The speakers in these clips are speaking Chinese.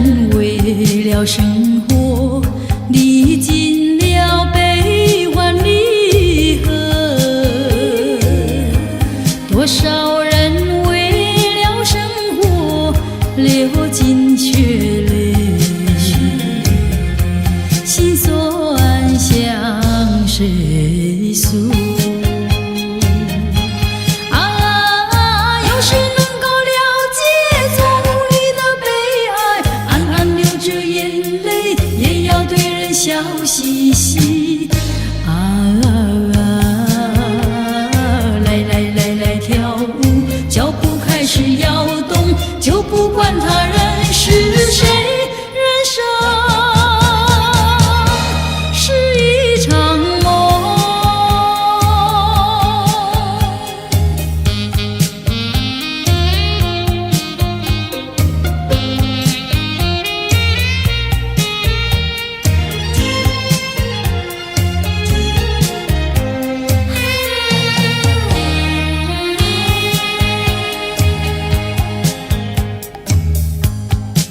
人为了生活历尽了悲欢离合，多少人为了生活流尽血泪，心酸向谁诉？笑嘻嘻来跳舞，脚步开始摇动，就不管他人是谁，人生是一场梦。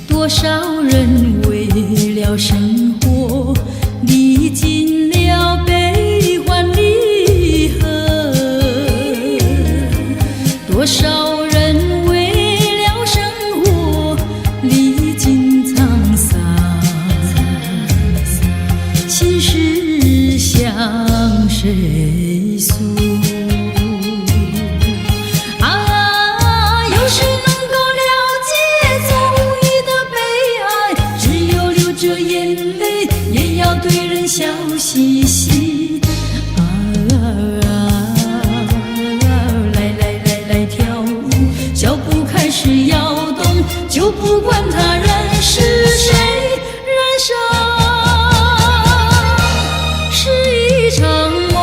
多少人为了生活历尽了悲欢离合，多少人为了生活历尽沧桑，心事向谁诉？对人笑嘻嘻来跳舞，脚步开始摇动，就不管他人是谁，人生是一场梦。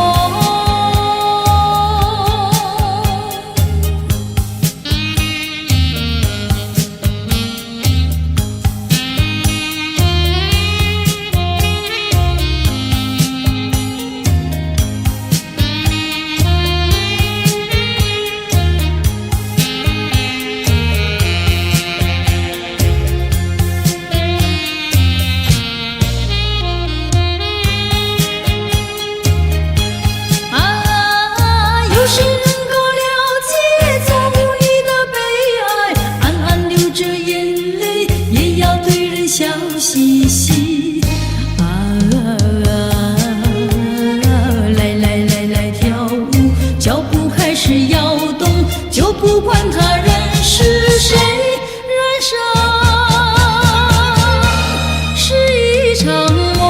笑嘻嘻来跳舞，脚步开始摇动，就不管他人是谁，人生是一场梦。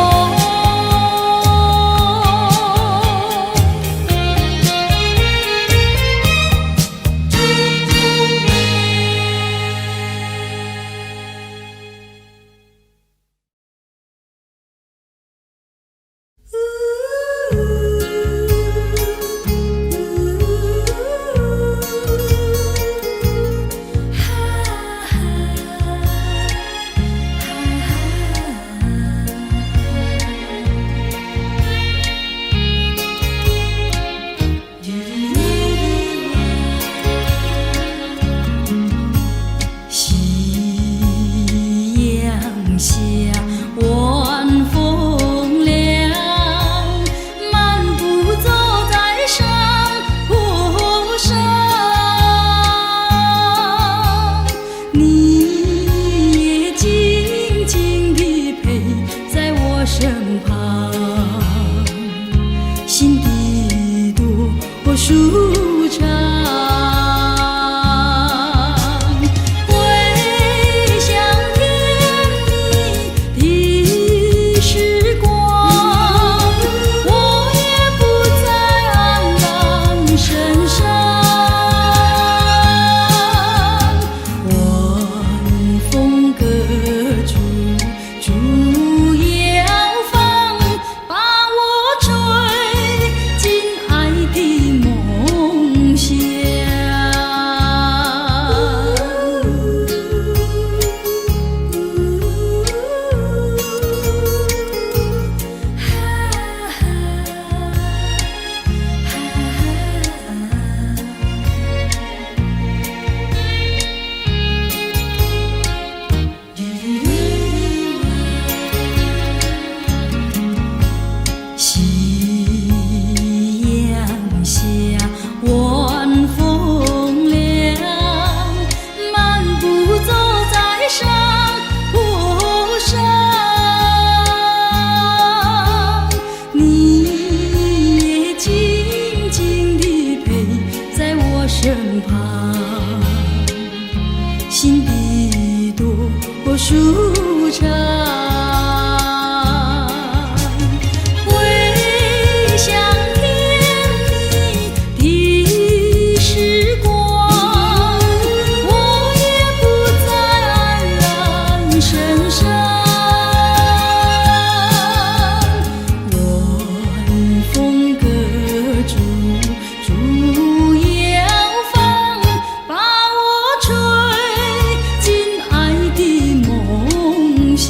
下晚风凉，漫步走在山坡上，你也静静地陪在我身旁，心底多舒畅。梦身旁，心底多舒畅。回想天地的时光，我也不再黯然神伤。晚风隔竹，竹摇放，把我吹进爱的梦乡。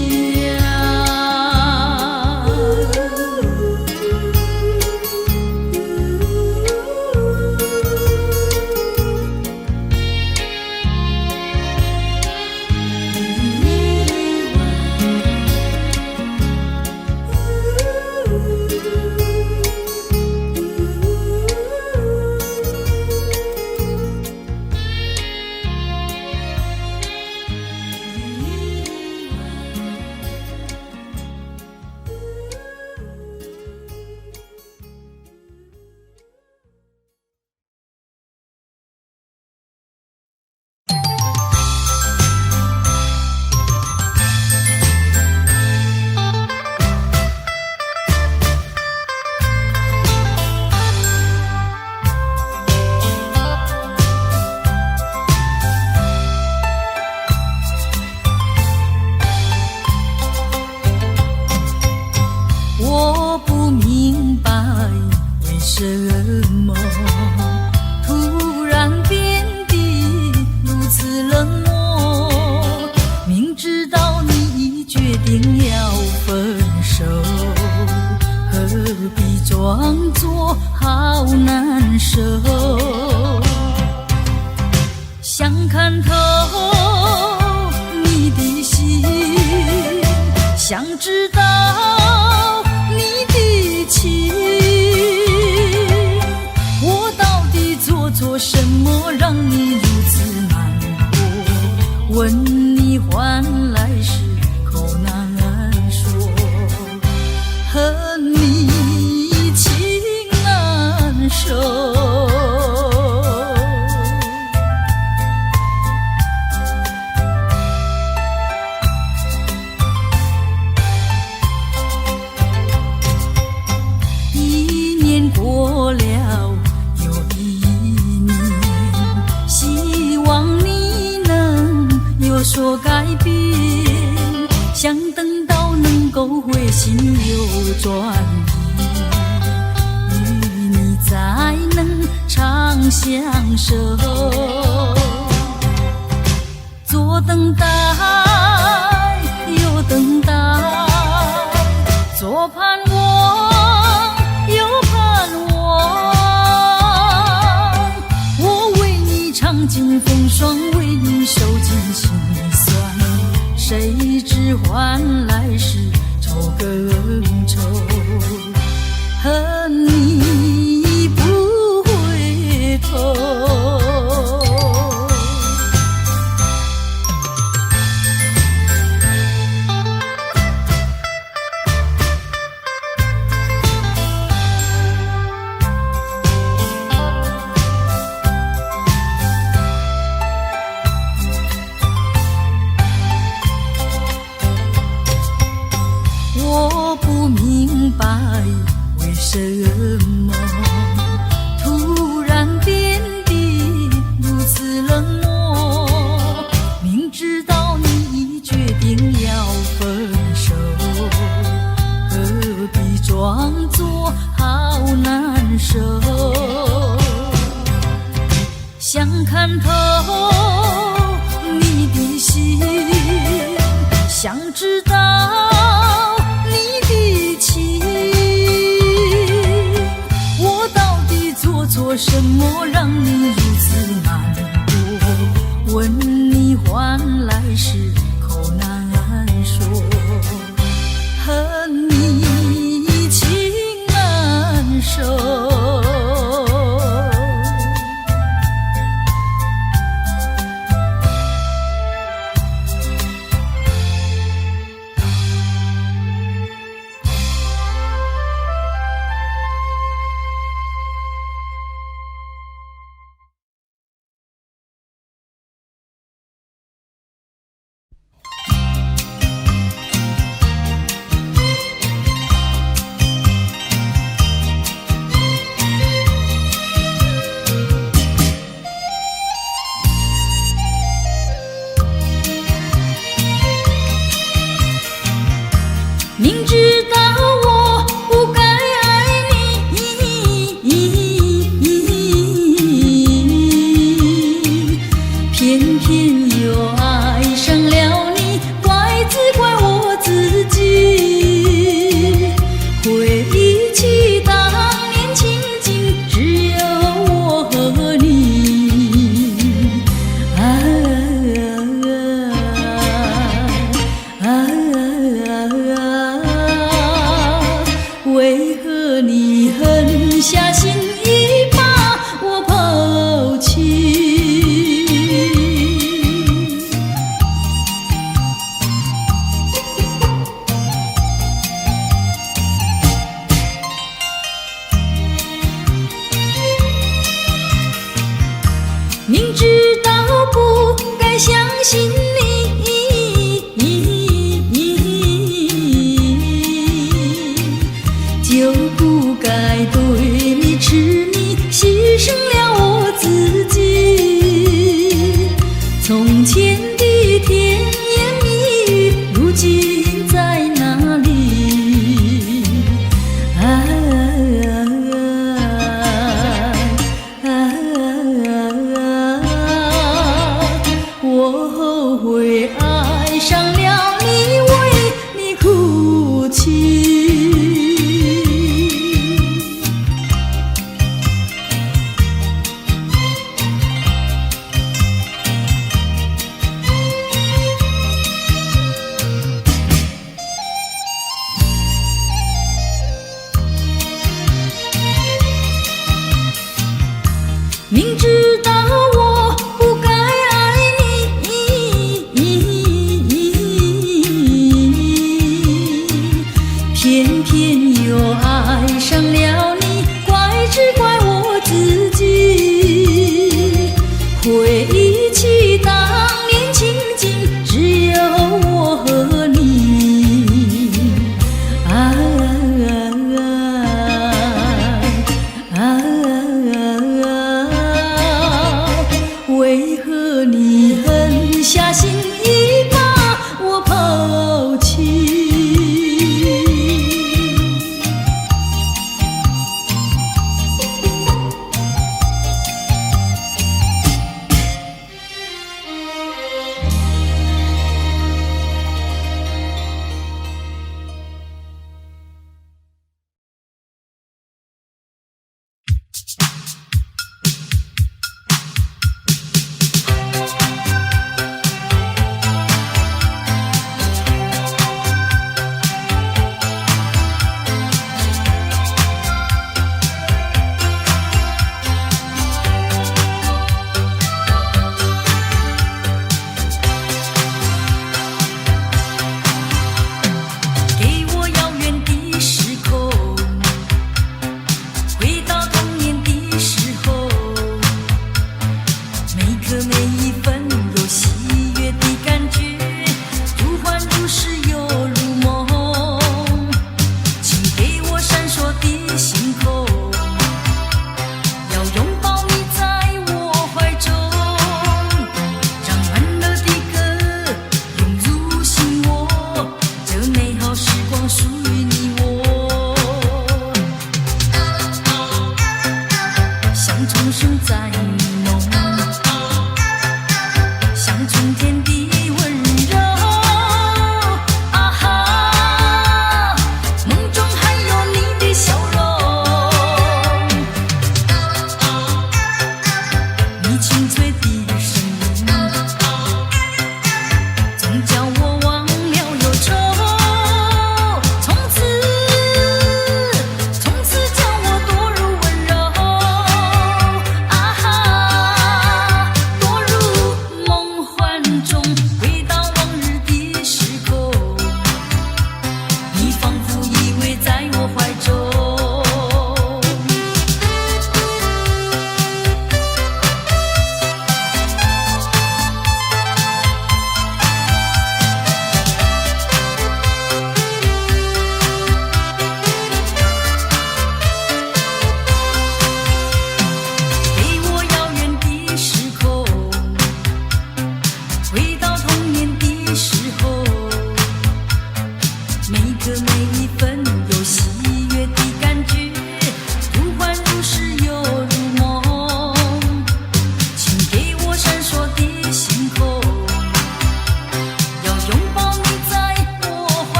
我不明白为什么突然变得如此冷漠，明知道你已决定要分手，何必装作好难受？想看透你的心，想知道你的情，我到底做错什么让你如此难过？问你换来是口难说，和你情难守。过了又一年，希望你能有所改变，想等到能够回心又转意，与你才能长相守。左等待右等待，左盼望右盼望，我为你尝尽风霜，为你受尽辛酸，谁知换来是愁更愁，和你不回头。我不明白为什么突然变得如此冷漠，明知道你已决定要分手，何必装作好难受？想看透你的心，想知道你的情，我到底做错什么让你如此难过？问你换来是口难说，和你情难守。明知道不该相信你，就不该对你痴迷，牺牲了我自己。从前的甜言蜜语，如今在哪里？我后悔爱上了你，为你哭泣。明知道我不该爱你，偏偏又爱上了你，只怪我自己。回忆起当年情景，只有我和你。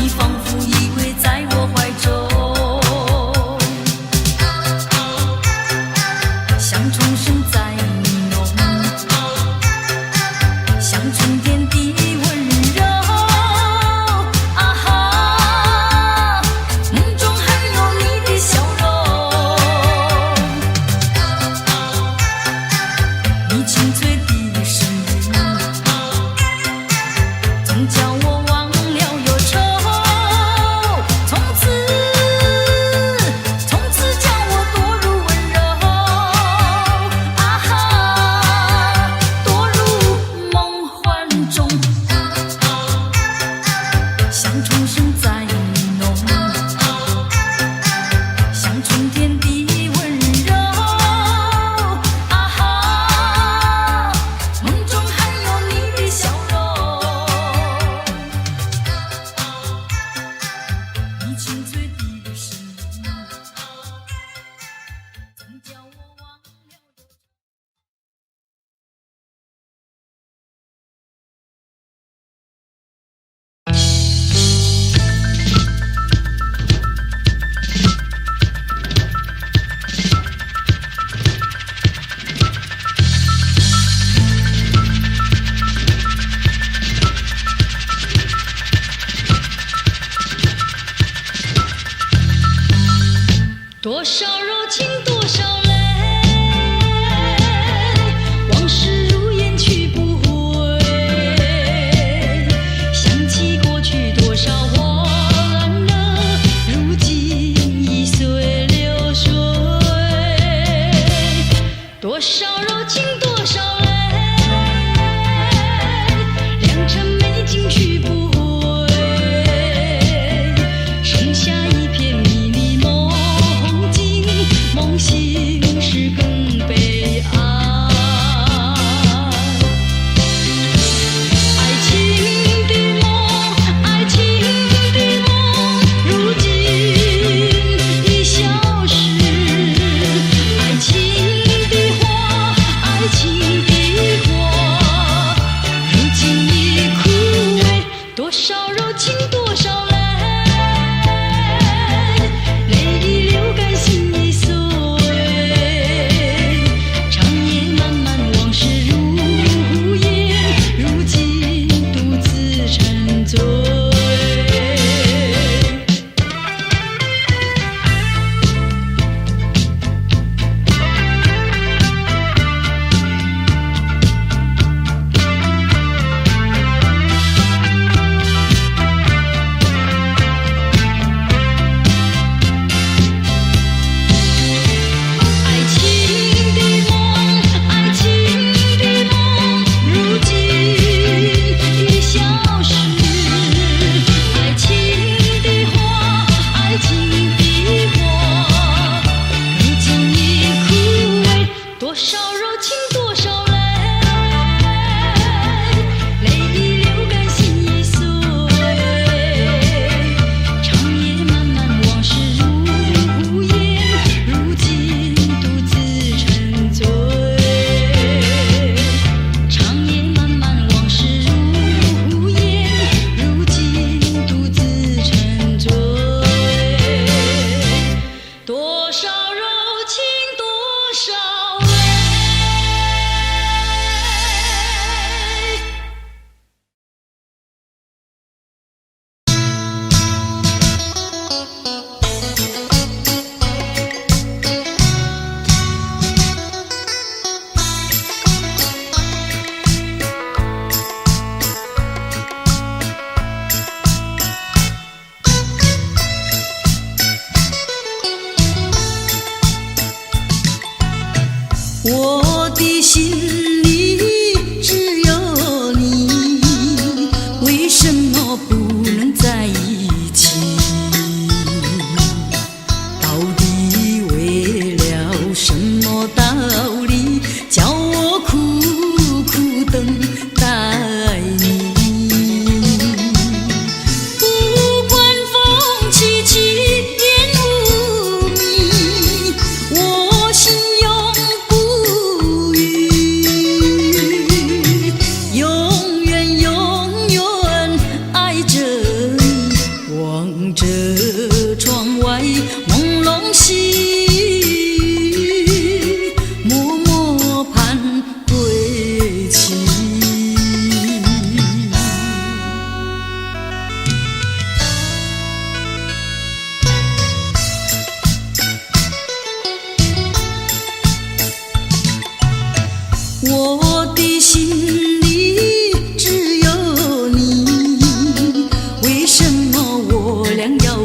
你仿佛依偎在我怀中，像钟声在你浓，像春天的温柔。啊哈，梦中还有你的笑容，你清脆的声音，总叫我忘了忧愁。从此叫我堕入温柔。啊哈，堕入梦幻中，像钟声在你浓，像春天的温柔。啊哈，梦中还有你的笑容，你清脆的声音，总叫我忘了忧愁。多少柔情多少泪，往事如烟去不回，想起过去多少欢乐，如今已随流水。多少柔情多少泪，良辰美景去不回，剩下一片迷离梦境，梦醒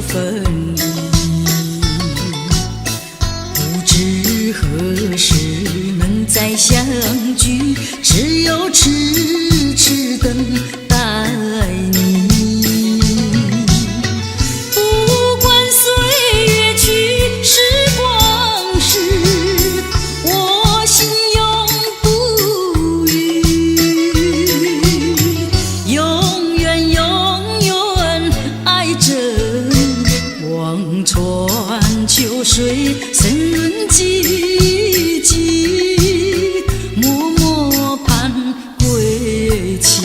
分离，不知何时能再相聚，只有痴痴等待你。不管岁月去，时光逝，我心永不渝，永远永远爱着你，望穿秋水，深润寂寂，默默盼归期。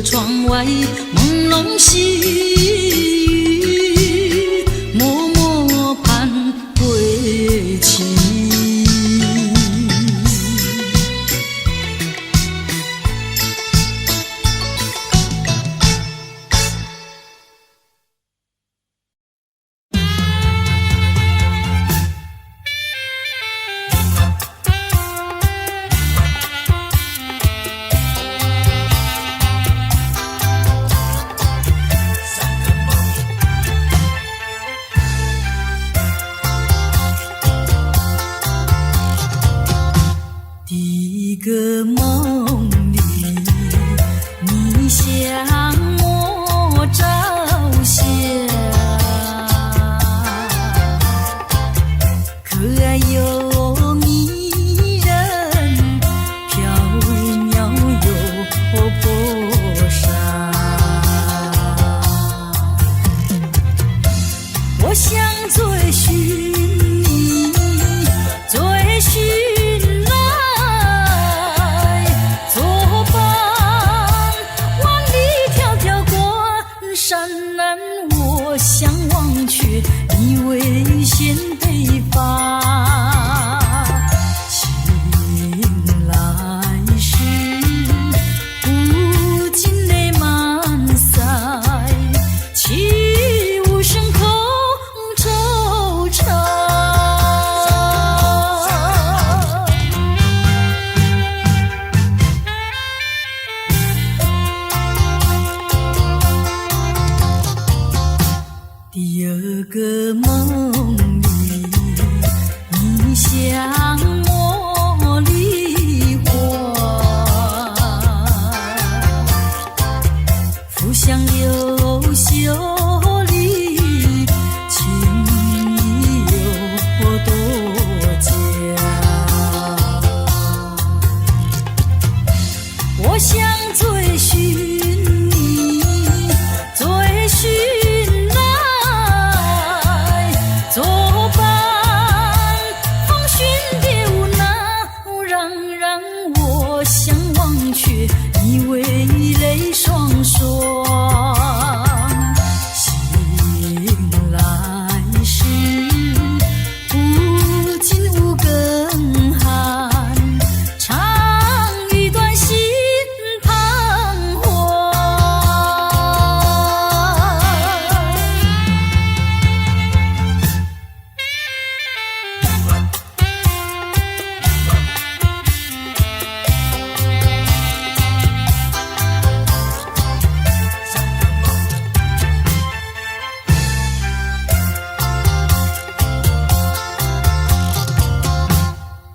窗外朦胧细雨，默默盼归期。一个梦里，你向我照相，可爱又迷人，飘渺又波闪。我想追寻你，追寻我想忘却你危险北方，醒来时不禁泪满腮，泣无声空惆怅。第二个梦里，你向我梨花，浮香又秀丽，情意有多佳。我想追寻你，追寻作伴，风寻别无恼，让我想忘却你为泪双双。醒来时不禁无根寒，唱一段心彷徨。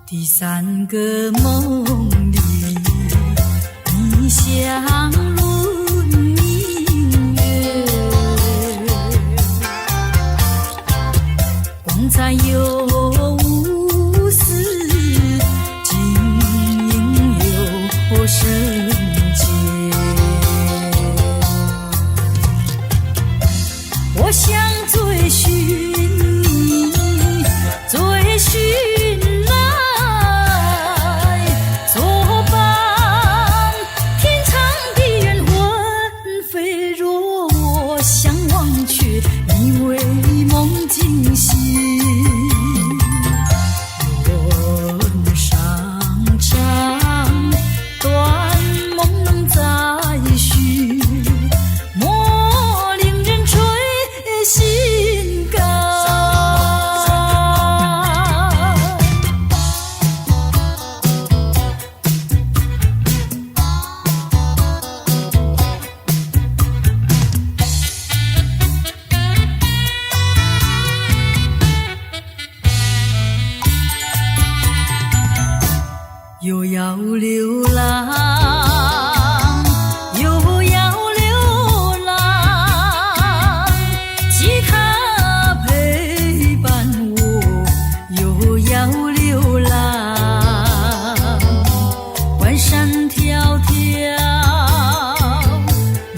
第三个梦里，你像轮明月，光彩又无私，晶莹又圣洁。我想追寻你，追寻又要流浪，又要流浪，吉他陪伴我，又要流浪，关山迢迢，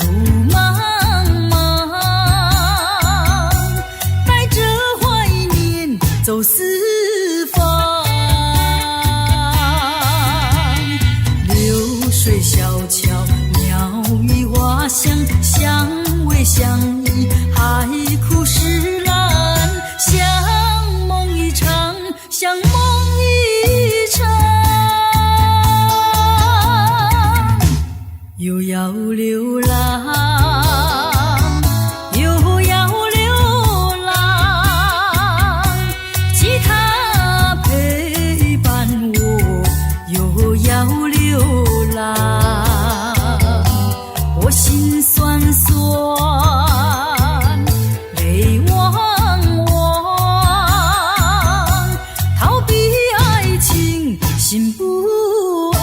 路茫茫，带着怀念走四方。水小桥，鸟语花香，相偎相依，海枯石烂，像梦一场，像梦一场。又要流浪，又要流浪，吉他陪伴我，又要流浪。我心酸酸，泪汪汪，逃避爱情，心不安。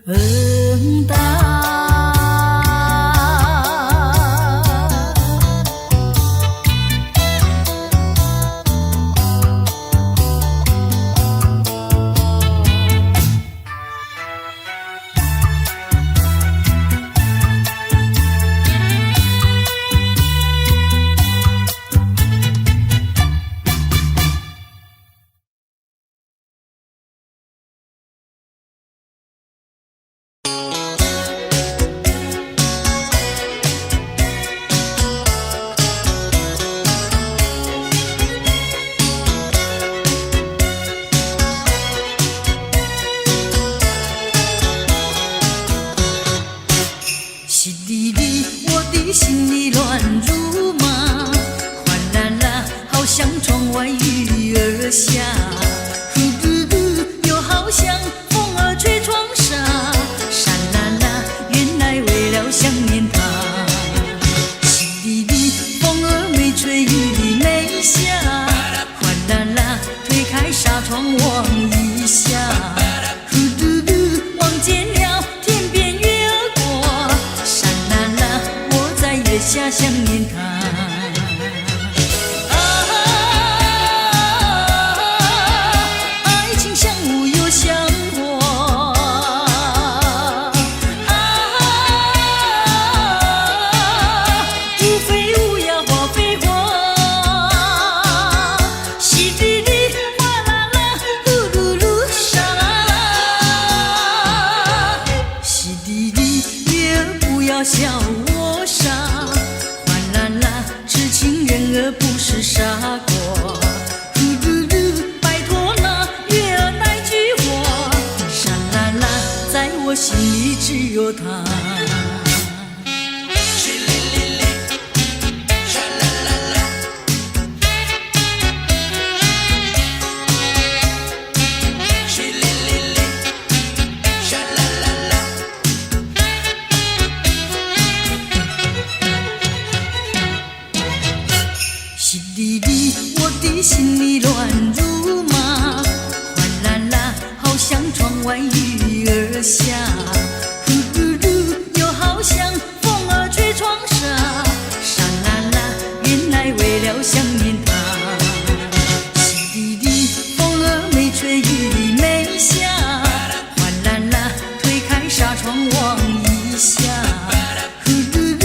等待。下想念他。爱情像雾又像火，无非无呀花非花，淅沥沥哗啦啦，呼噜噜沙啦啦，淅沥沥也不要笑我傻，哗啦啦，痴情人儿不是傻瓜。呼噜噜，拜托那月儿那句话，沙啦啦，在我心里只有他。淅沥沥，我的心里乱如麻，哗啦啦，好像窗外雨儿下，呼噜噜，又好像风儿吹窗纱，沙啦啦，原来为了想念他。淅沥沥，风儿没吹雨没下，哗啦啦，推开纱窗望一下，呼噜噜，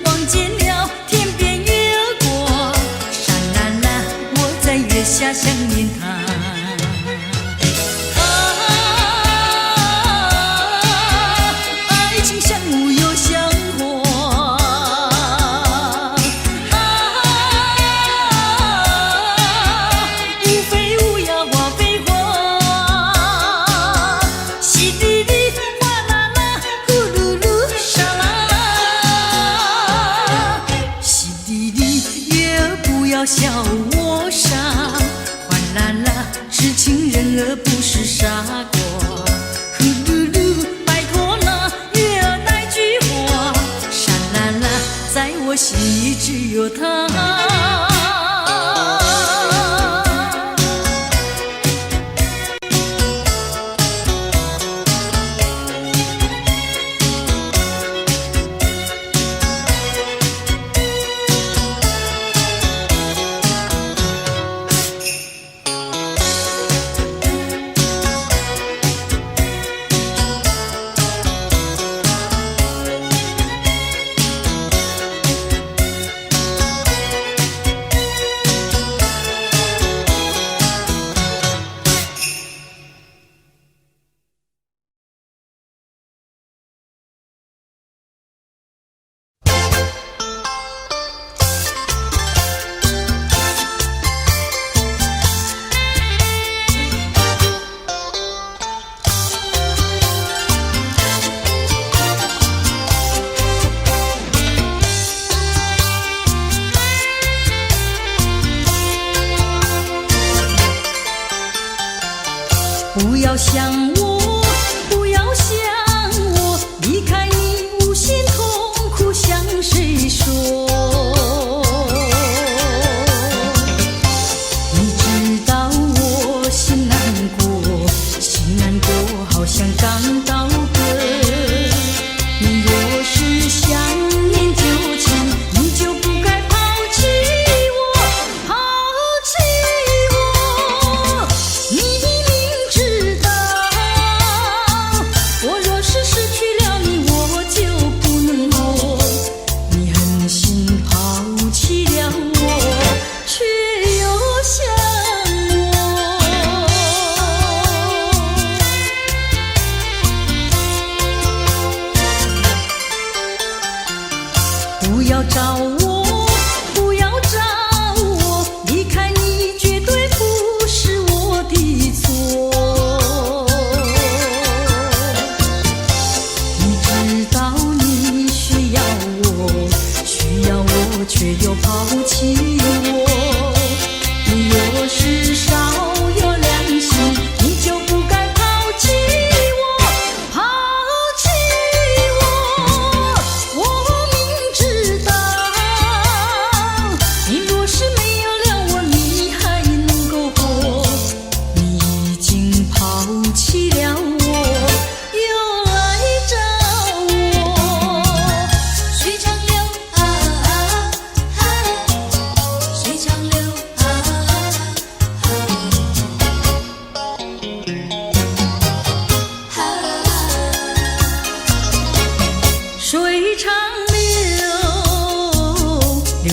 望见了天边月儿过，沙啦啦，我在月下想念他。爱情像雾又像火，无非无呀花非花，淅沥沥哗啦啦，呼噜噜沙啦啦，淅沥沥月儿不要笑我傻，哗啦啦，痴情人儿不是傻瓜。呼噜噜，拜托那月儿那句话，沙啦啦，在我心里只有他。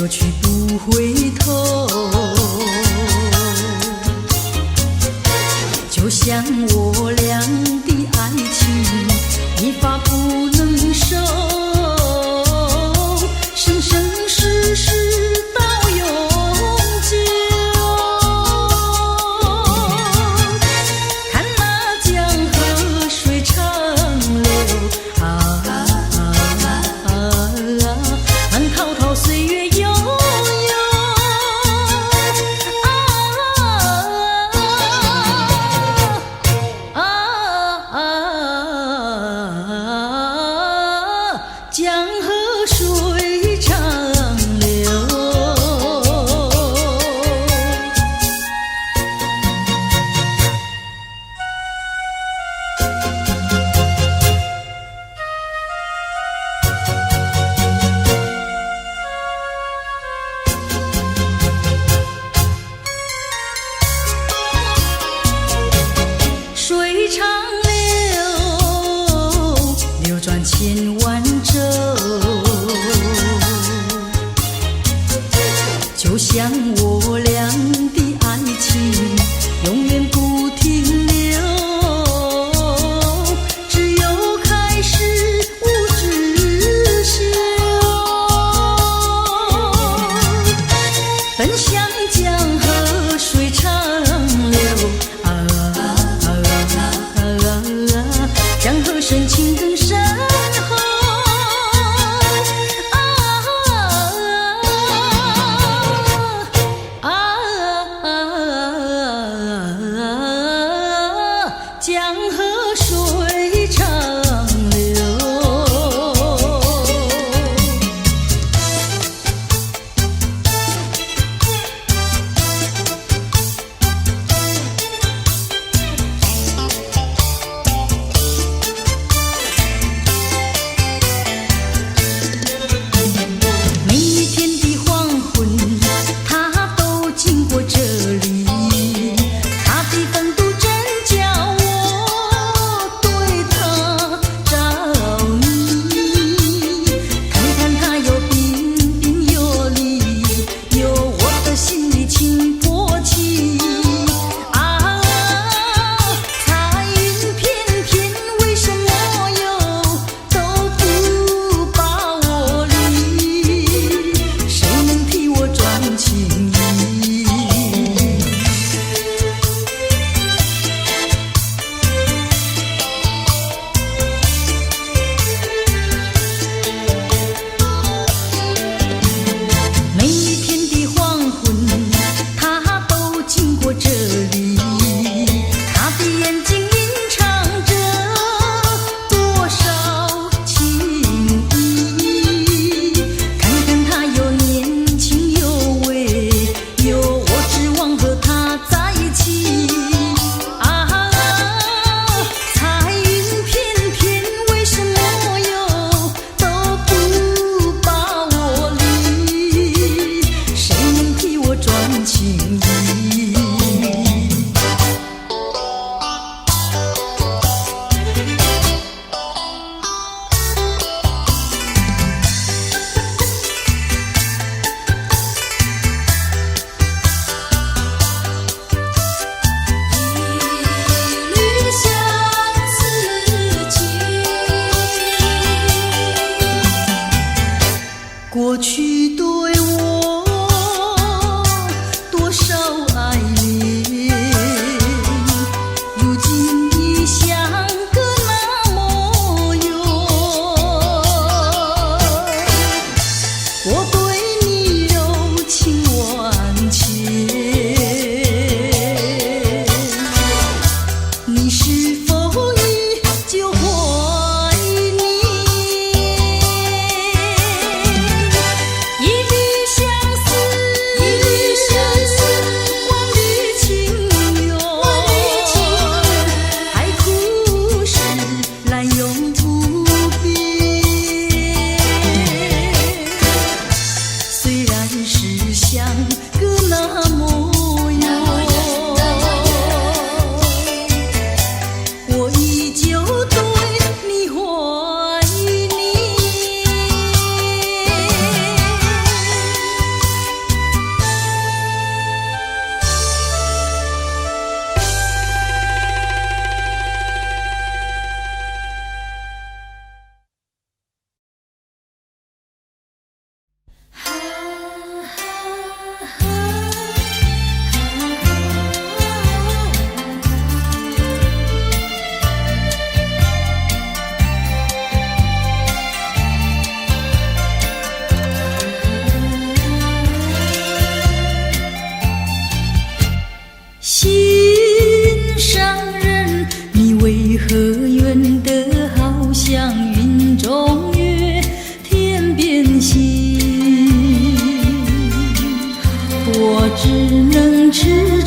过去不回头，就像我俩的爱情，一发不能收，生生世世到永久。看那江河水长流慢滔滔岁月悠悠江河水长流。水长流，流转千万洲，就像我俩的爱情，永远不停留。只有开始无止休，奔向江河水长流。江河深情更深厚，江河水长流。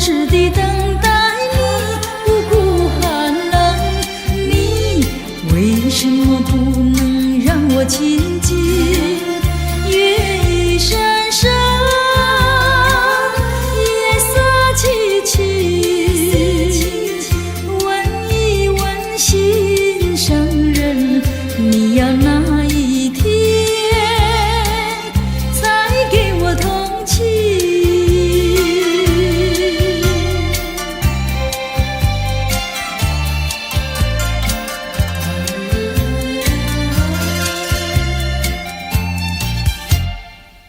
痴地等待你，不顾寒冷。你为什么不能让我亲近？月一闪闪，夜色凄凄。问一问心上人，你要哪一天才给我同情？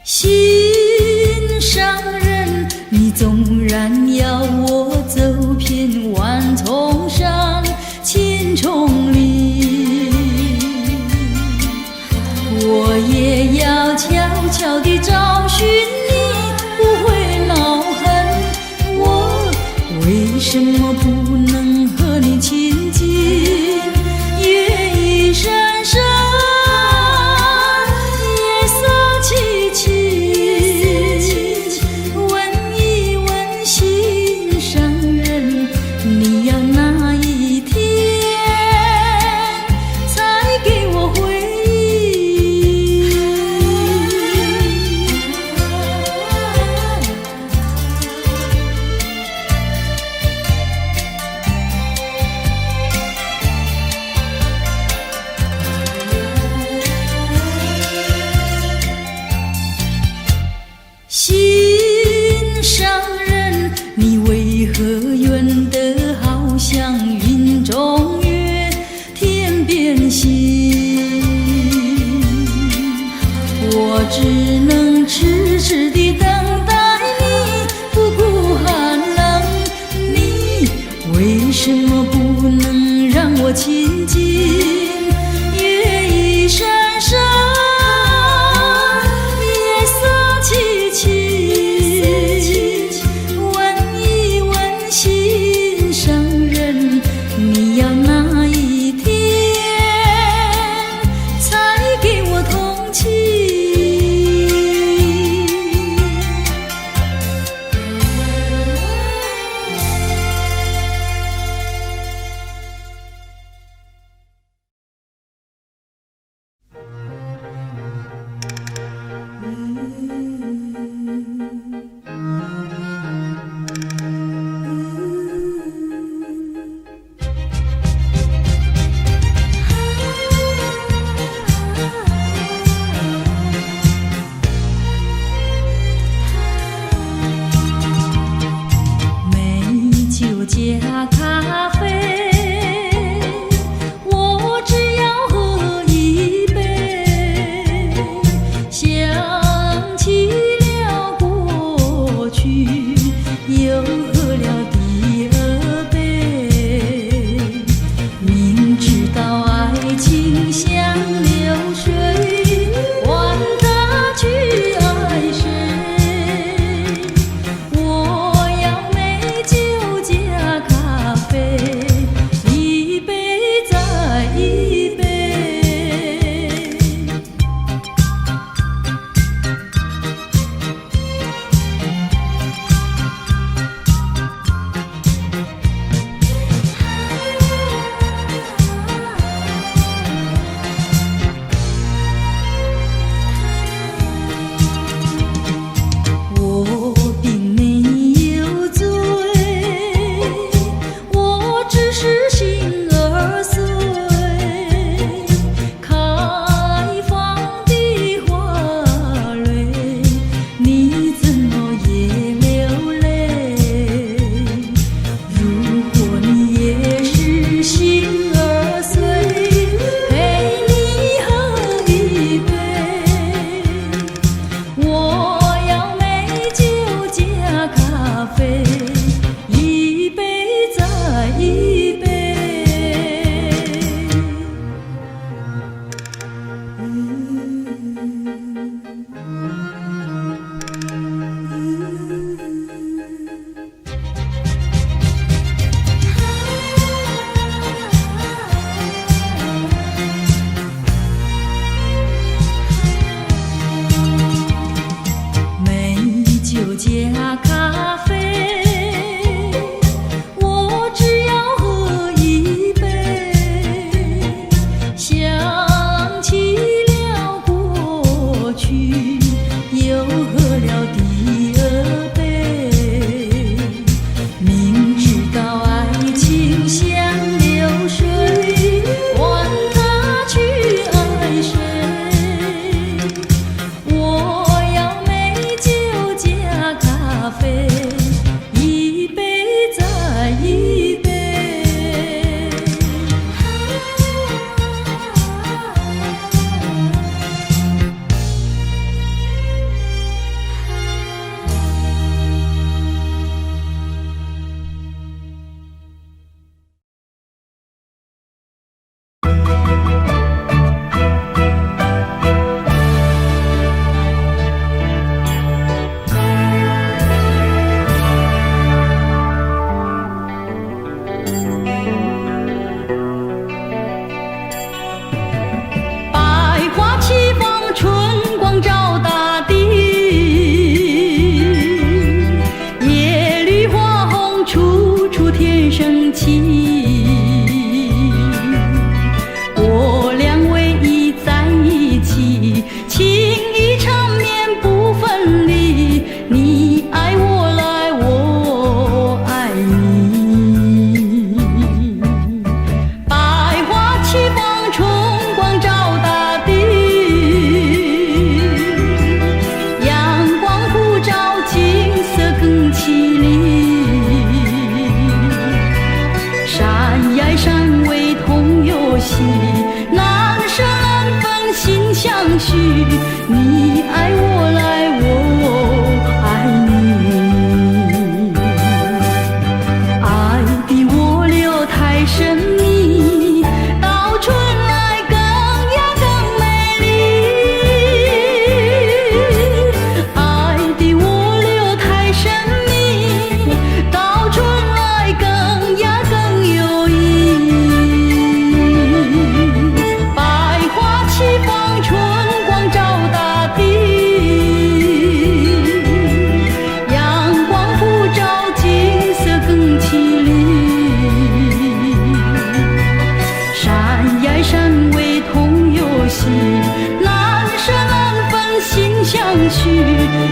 心上人，你纵然要我走遍万重山千重岭，我也要悄悄地找寻你，不会恼恨。我为什么不能和你亲近？月一闪闪，夜色凄凄。问一问心上人，你要哪一天才给我回应？心上人，你为何远得好像云中月，天边星？我只能痴痴地等待你，不顾寒冷。你为什么不能让我亲近？月一闪闪，夜色凄凄。问一问心上人，你要哪一天才给我同情？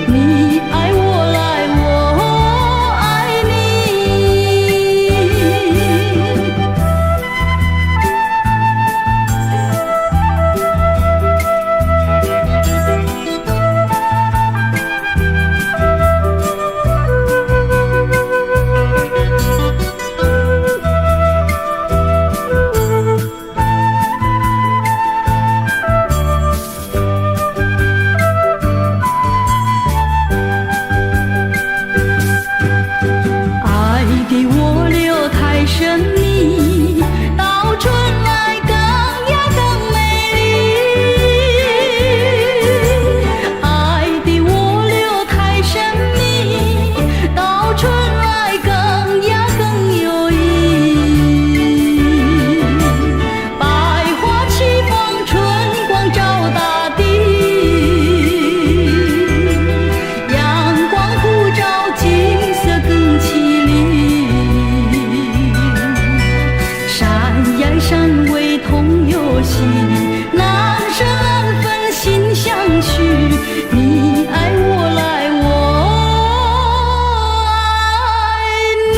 你爱我来，我爱爱给我留太神秘，到春来更呀更美丽。爱给我留太神秘，到春来更呀更有意。百花齐放，春光照大地，阳光普照，景色更绮丽。山呀山味同游戏，难舍难分心相许。你爱我来，我爱你。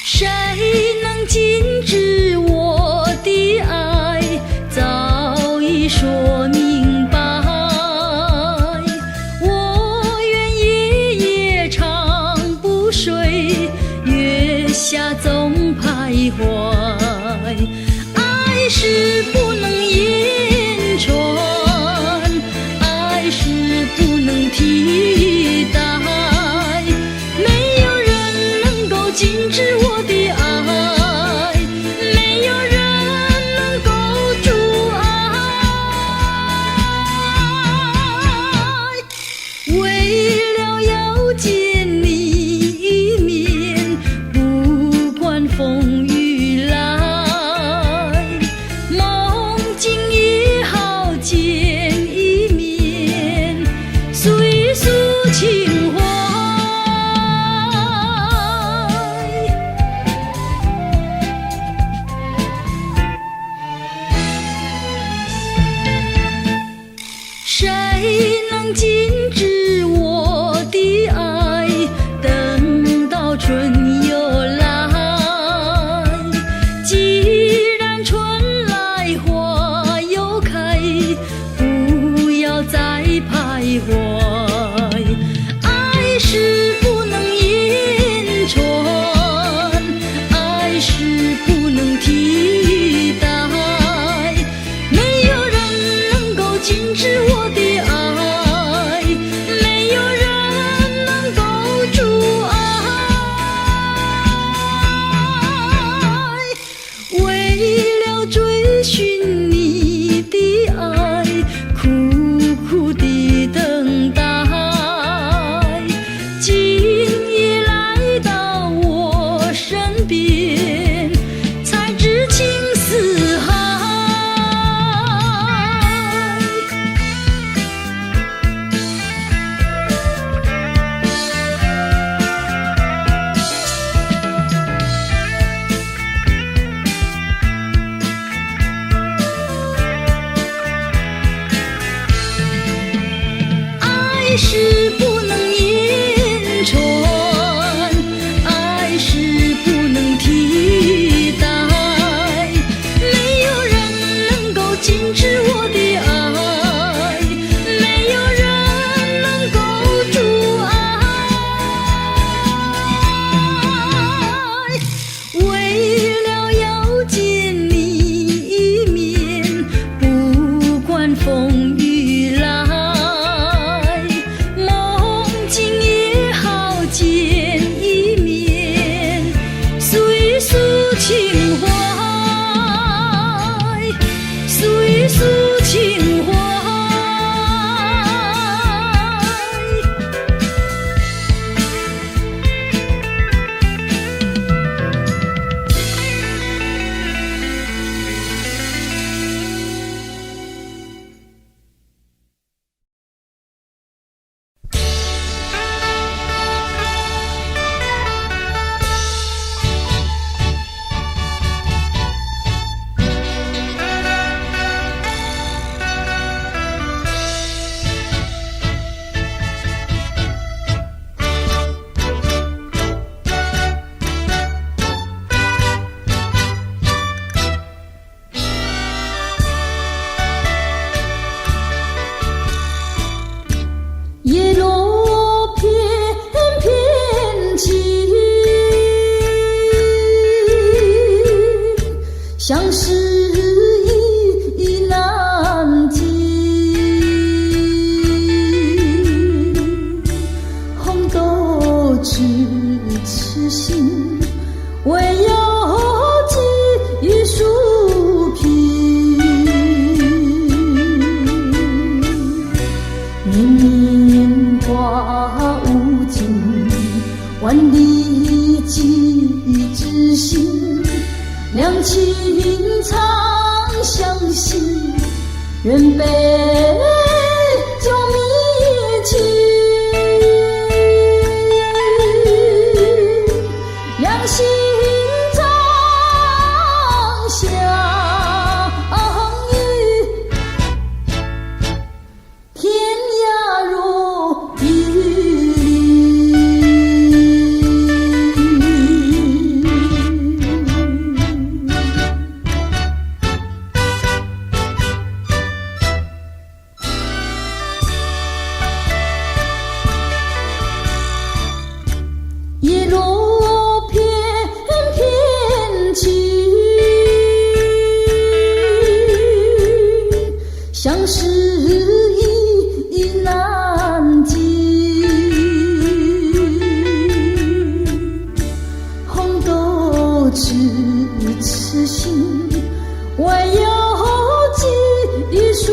谁能禁止我的爱？早已说明白。我愿夜夜长不睡，月下总徘徊。爱是不能言传，爱是不能替代。没有人能够禁止我的爱，没有人能够阻碍。为了要见你一面，不管风雨来，梦境也好见一面，诉一诉情怀。谁能禁止我的爱？咫尺心，唯有寄予树皮。年年花无尽，万里寄知心。两情长相惜，愿杯酒弥期。两心长相依，天涯若比叶落翩翩起，相思意难尽。红豆咫尺心，唯有寄予树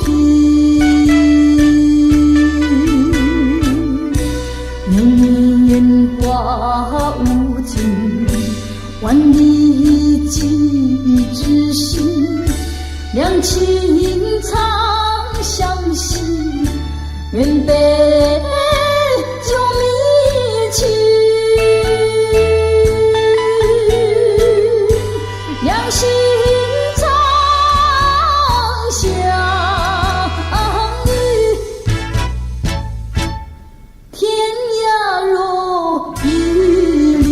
皮。年年花无尽，万里寄知心。两情长相惜，愿杯酒弥期。两心长相依，天涯若比邻。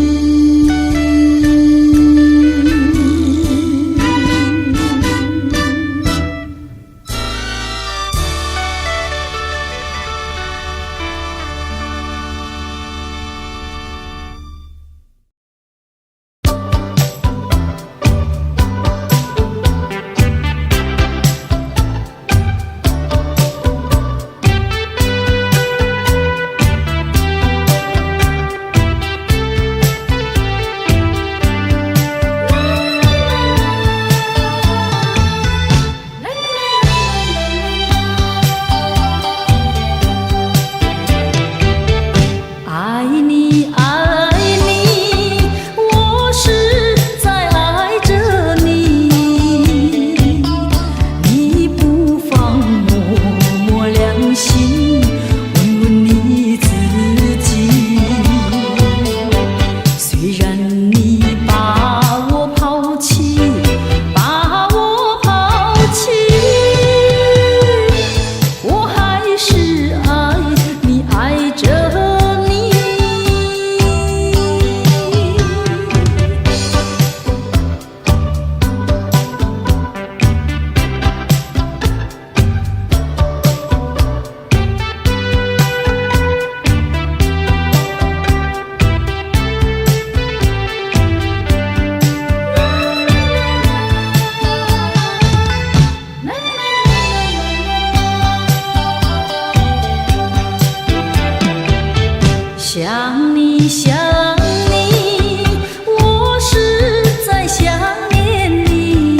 爱你爱你，我是在爱着你，你不妨摸摸良心，问问你自己。虽然你把我抛弃，把我抛弃，我还是爱你，爱着你。想你想你，我是在想念你。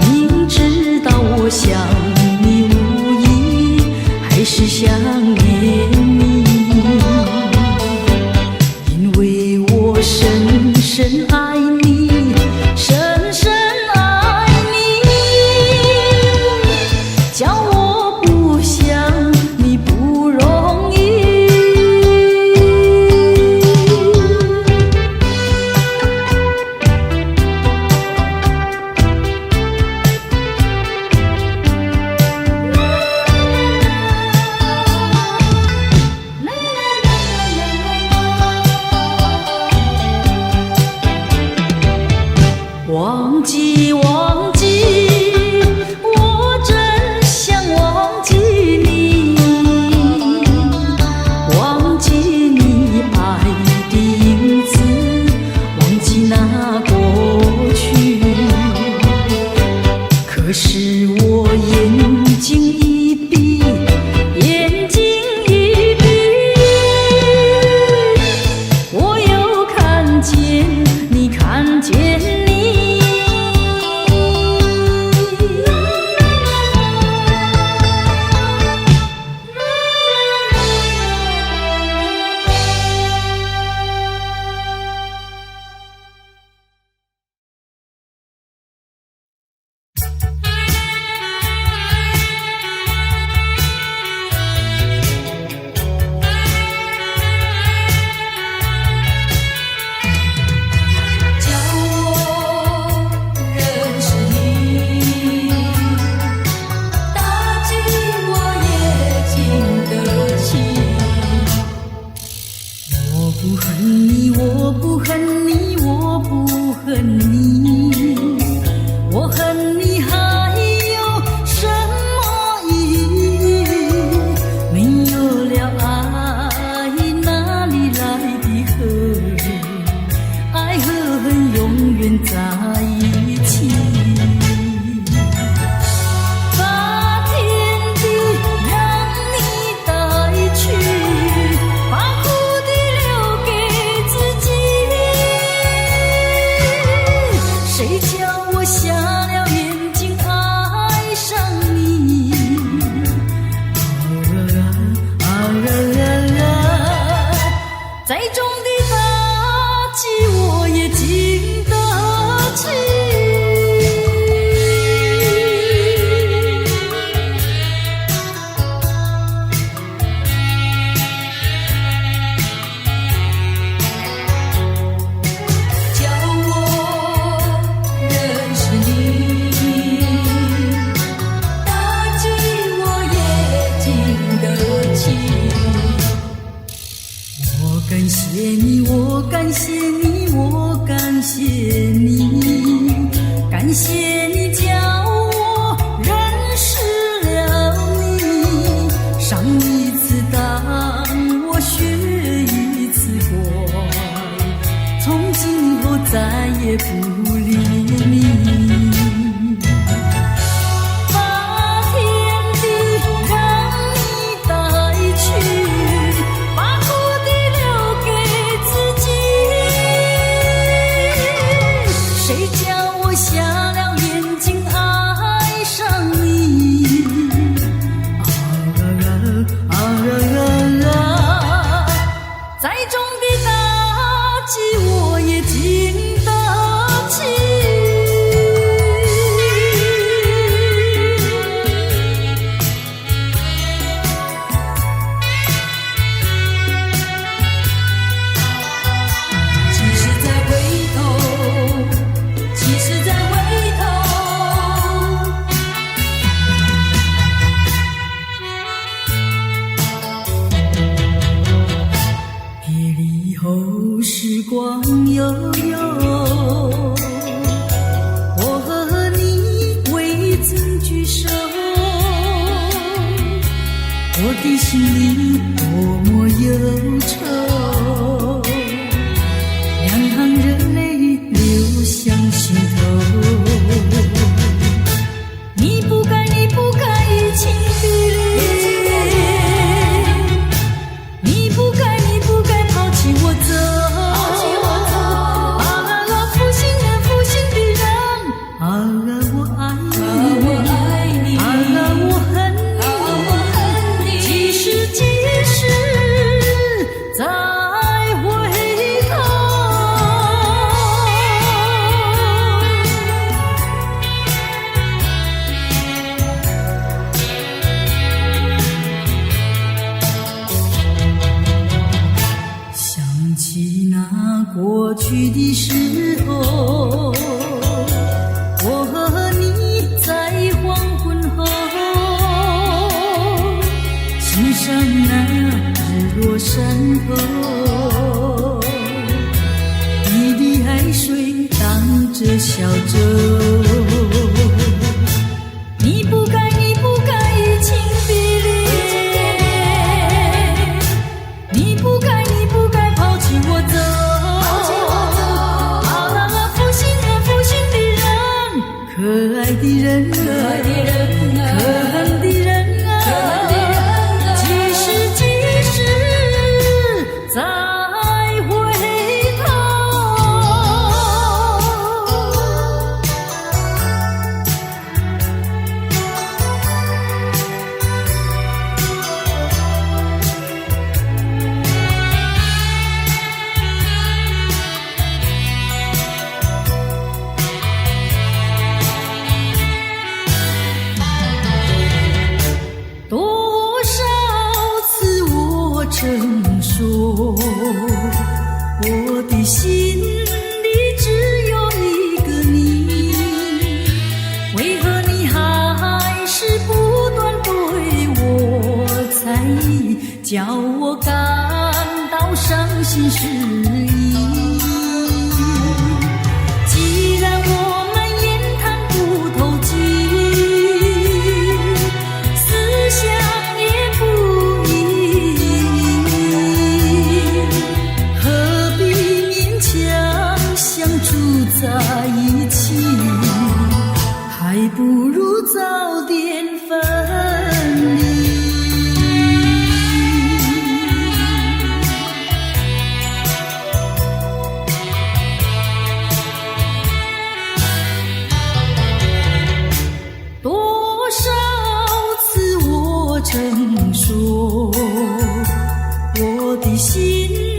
明知道我想你无意，还是想念你。因为我深深爱你，深深爱你，叫我不想你不容易。再重的打击我也经得起。叫我认识你，打击我也经得起。我感谢你，我感谢你，我感谢你，感谢你叫我认识了你，上一次当我学一次乖，从今后再也不理你。再重的打击我也经得起。即使再回头，即使再回头，别离后时光悠悠，我和你未曾聚首，我的心里多么忧愁，两行热泪流向心头。你不该，你不该移情别恋，你不该，你不该抛弃我走。负心人，负心的人，我爱你，我恨你，即使再回头。想起那过去的时候，我和你在黄昏后，欣赏那日落山后，你的海水荡着小舟。你不该，你不该移情别恋，你不该，你不该抛弃我走。负心人，负心的人，可爱的人，可恨的人，即使再回头。多少次我曾说，我的心里只有一个你，为何你还是不断对我猜疑，叫我感到伤心失意。既然我们言谈不投机，思想也不一，何必勉强相处在一起，还不如早点分离。多少次我曾说，我的心里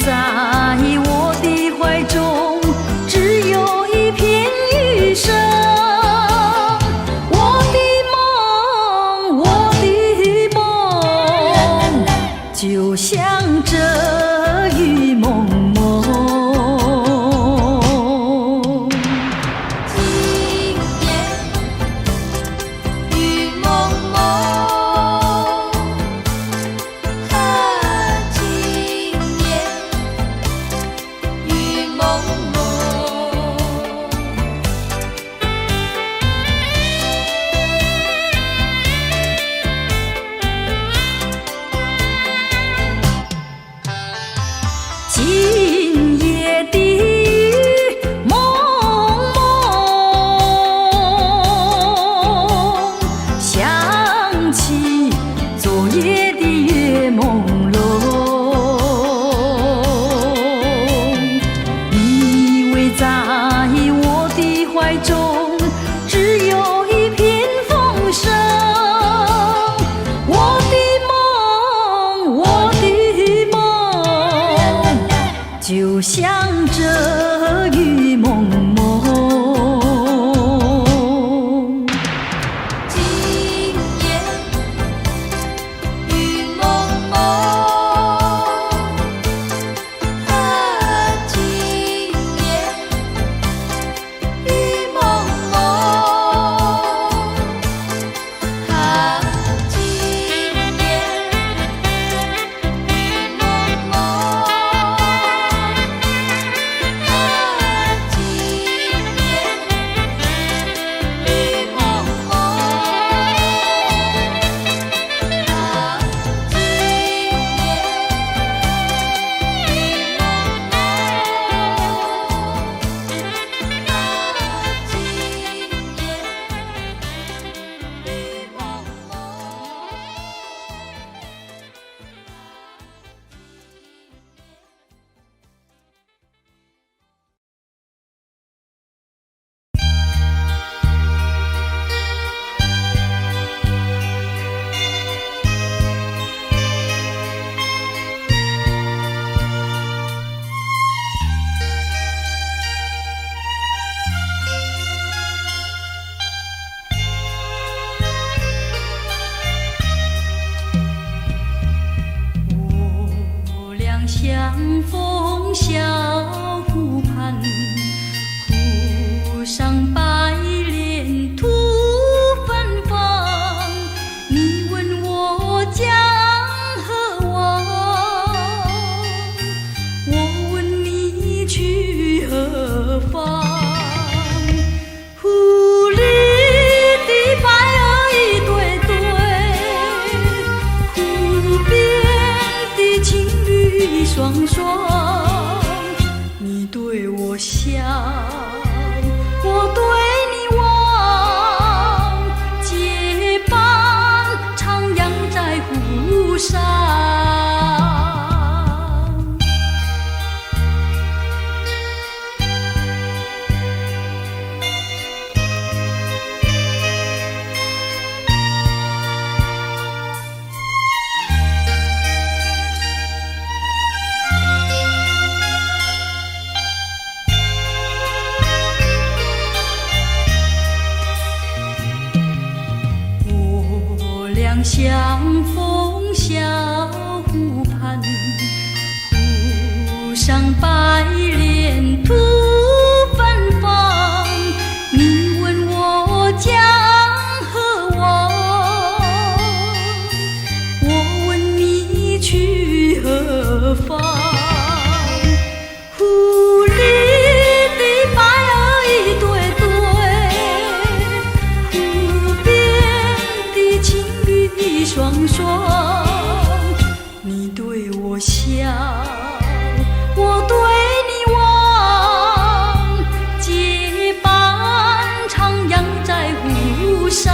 在我的怀中，只有一片余生。我的梦，我的梦，就像这雨蒙蒙。今夜的雨蒙蒙，想起昨夜的月朦胧。你偎在我的怀中，只有一片风声。我的梦，我的梦，就像这雨蒙蒙。今夜雨蒙蒙，今夜雨蒙蒙，今夜雨蒙蒙。相逢小湖畔，湖上白莲吐芬芳。你问我将何往，我问你去何方。湖里的白儿一对对，湖边的情侣双双，你对我笑，我对你望，结伴徜徉在湖上。相逢小湖畔，湖上白莲吐芬芳。你问我将何往，我问你去何方。湖里的白儿一对对，湖边的情侣双双，你对我笑，我对你望，结伴徜徉在湖上。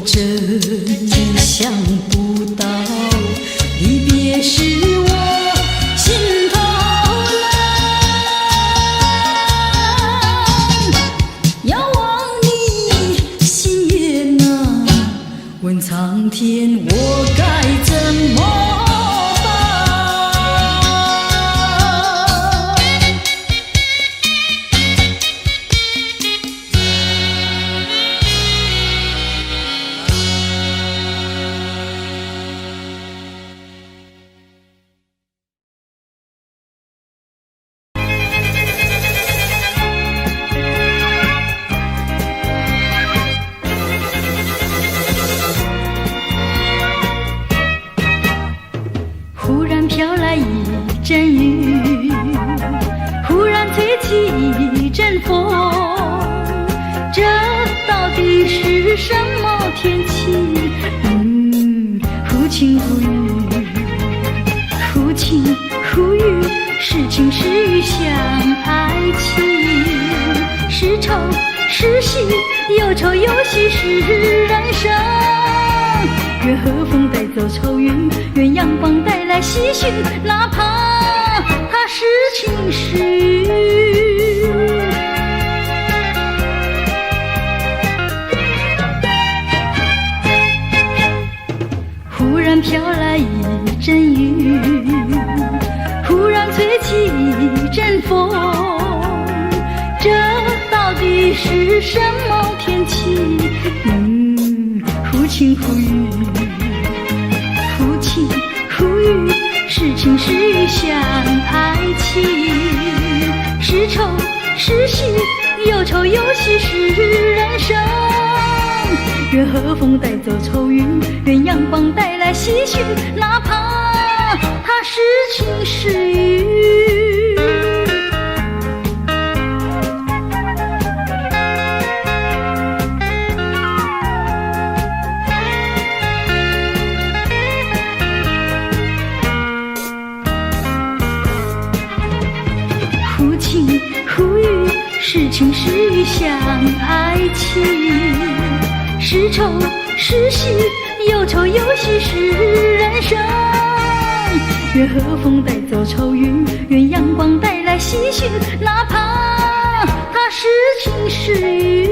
真意想不到，离别时我心头难。遥望你心也难，问苍天我该怎么忽然飘来一阵雨，忽然吹起一阵风，这到底是什么天气？忽晴忽雨，忽晴忽雨，是晴是雨像爱情，是愁是喜，有愁有喜是人生。愿和风带走愁云，愿阳光带来喜讯，哪怕它是晴是雨。忽然飘来一阵雨，忽然吹起一阵风，这到底是什么天气？忽晴忽雨，忽晴忽雨，是晴是雨像爱情，是愁是喜，有愁有喜是人生。愿和风带走愁云，愿阳光带来喜讯，哪怕它是晴是雨。忽晴忽雨，是晴是雨像爱情，是愁是喜，有愁有喜是人生。愿和风带走愁云，愿阳光带来喜讯，哪怕它是晴是雨。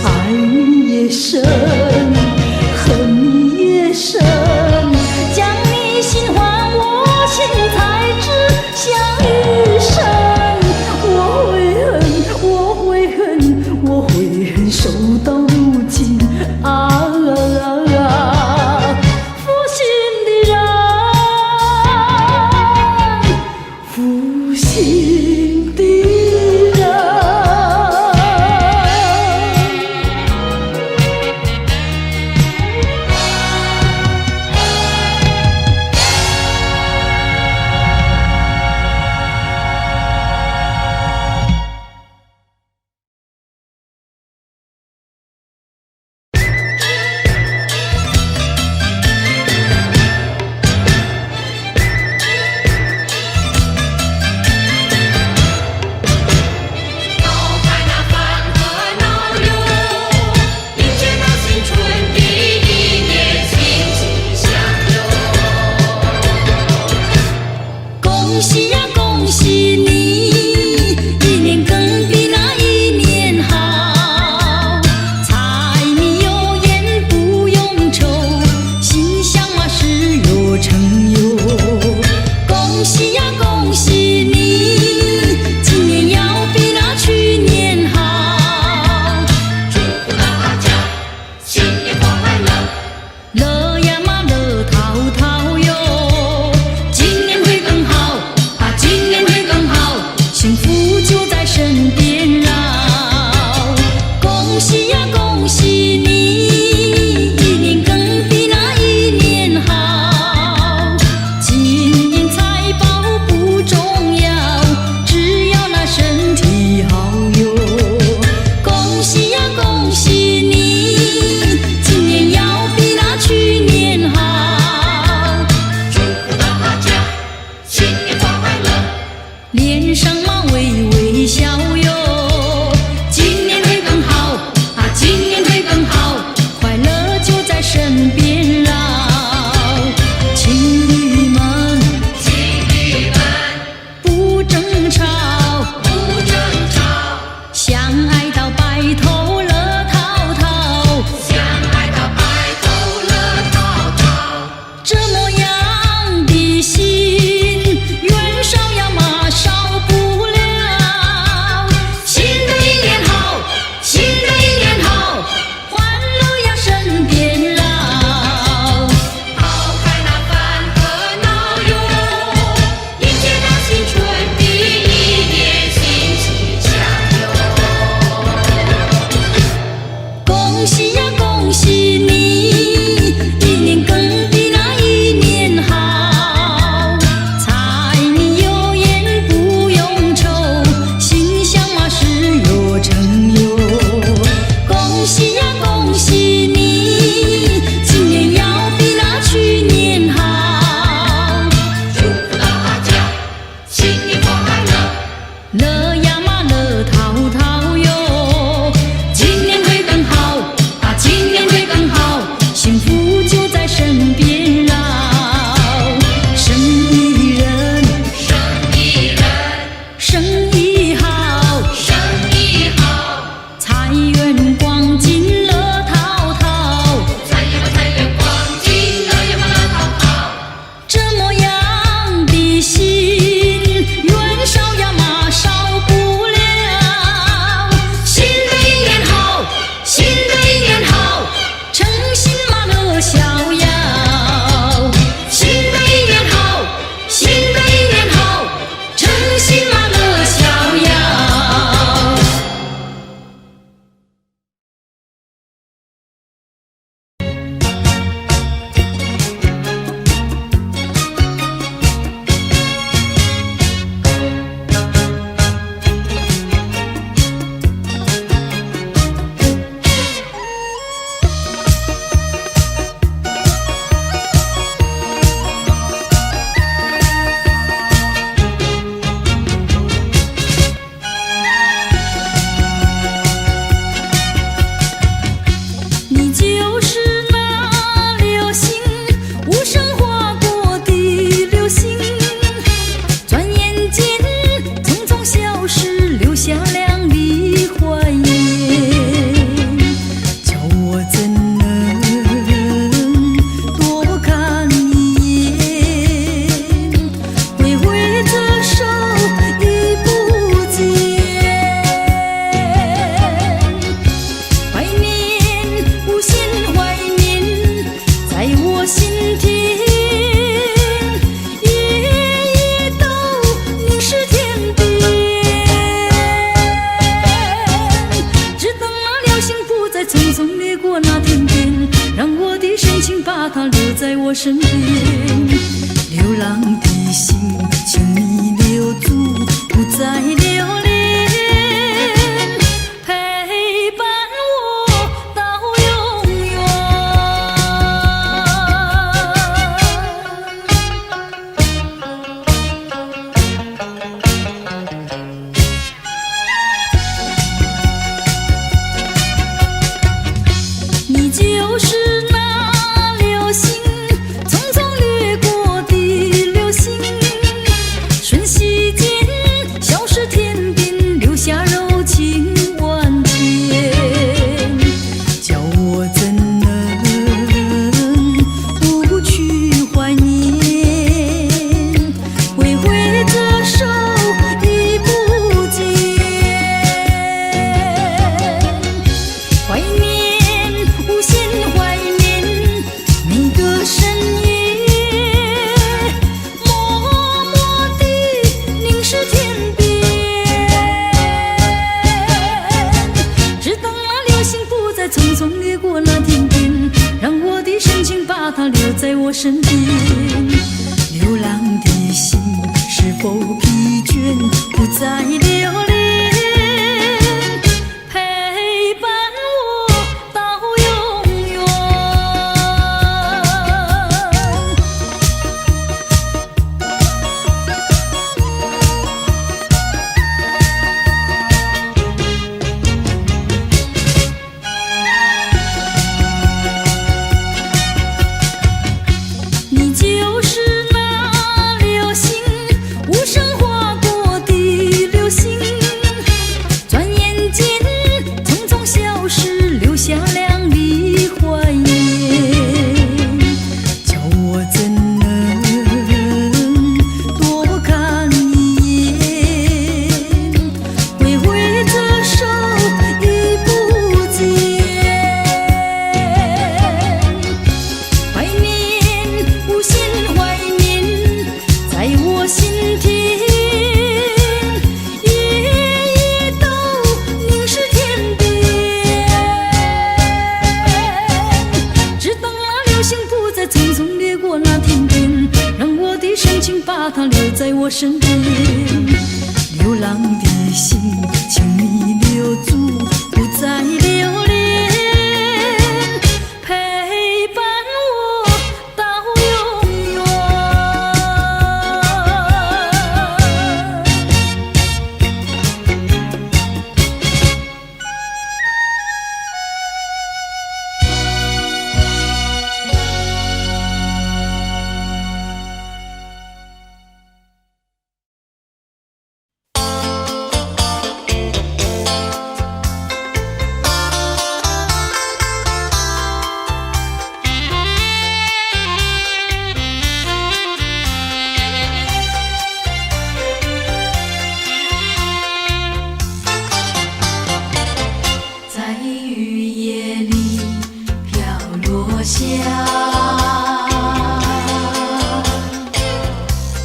爱你也深，恨你也深，将你心还我心，才知晓余生。我会恨，我会恨，我会恨，守到如今啊！负心的人，负心的人。脸上嘛微微笑哟，它留在我身边。流浪的心，请你留住，不再留恋。就是那流星，匆匆掠过的流星，瞬息间消失天边，留下柔情万千。叫我怎能不去怀念？挥挥着手已不见，怀念。无限怀念每个深夜，默默地凝视天边，只等那流星不再匆匆掠过那天边，让我的深情把它留在我身边。流浪的心是否疲倦，不再留恋？你就是那流星，无声划过的流星，转眼间匆匆消失，留下两粒怀念。叫我怎能多看一眼？挥挥着手已不见，怀念。无限怀念在我心田，夜夜都凝视天边，只等那流星不再匆匆掠过那天边，让我的深情把它留在我身边。流浪的心，请你留住，不再留恋。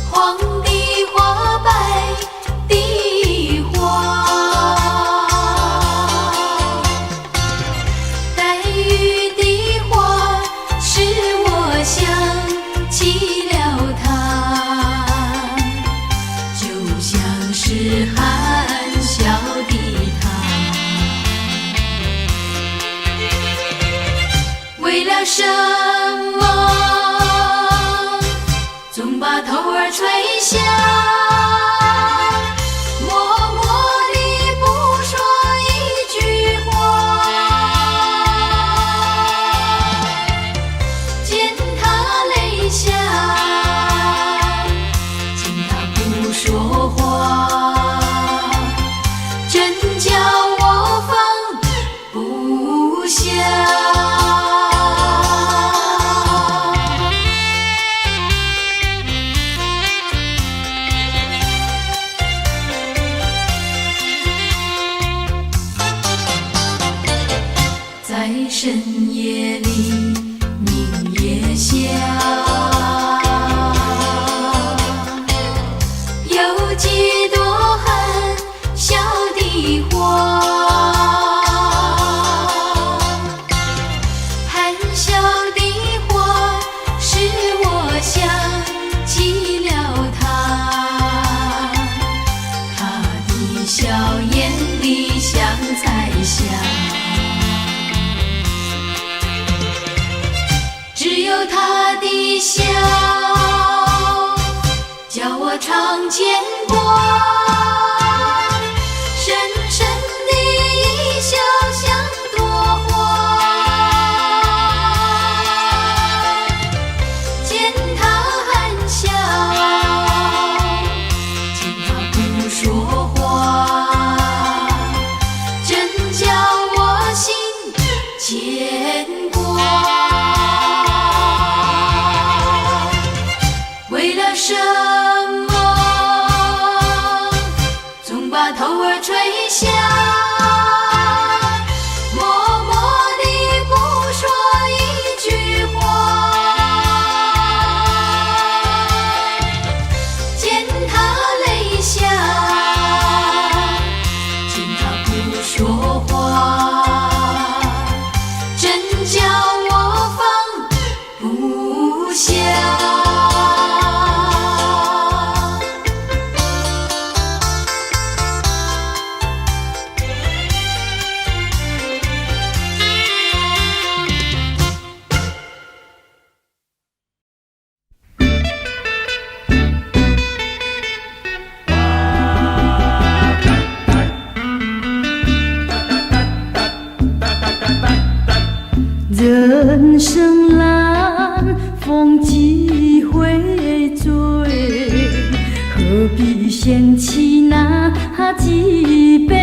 黄的花，白的花，带雨的花，使我想起了他，就像是含笑的他，为了什么总把头儿垂下，默默地不说一句话，见他泪下，见他不说话，真叫我放不下。在深夜里，明月下，有几朵含笑的花，含笑的花笑，叫我常牵挂。深深的一笑像朵花，见他含笑，见他不说话，真叫我心牵挂。为了什么总把头儿垂下，默默地不说一句话，见他泪下，见他不说话，真叫我放不下。人生难，风几回醉，何必嫌弃那几杯？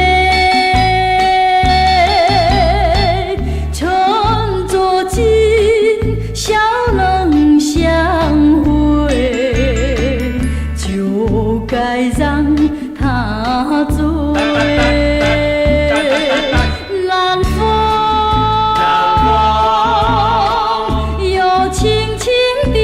趁作今，笑能相会，就该让他醉。南风轻轻地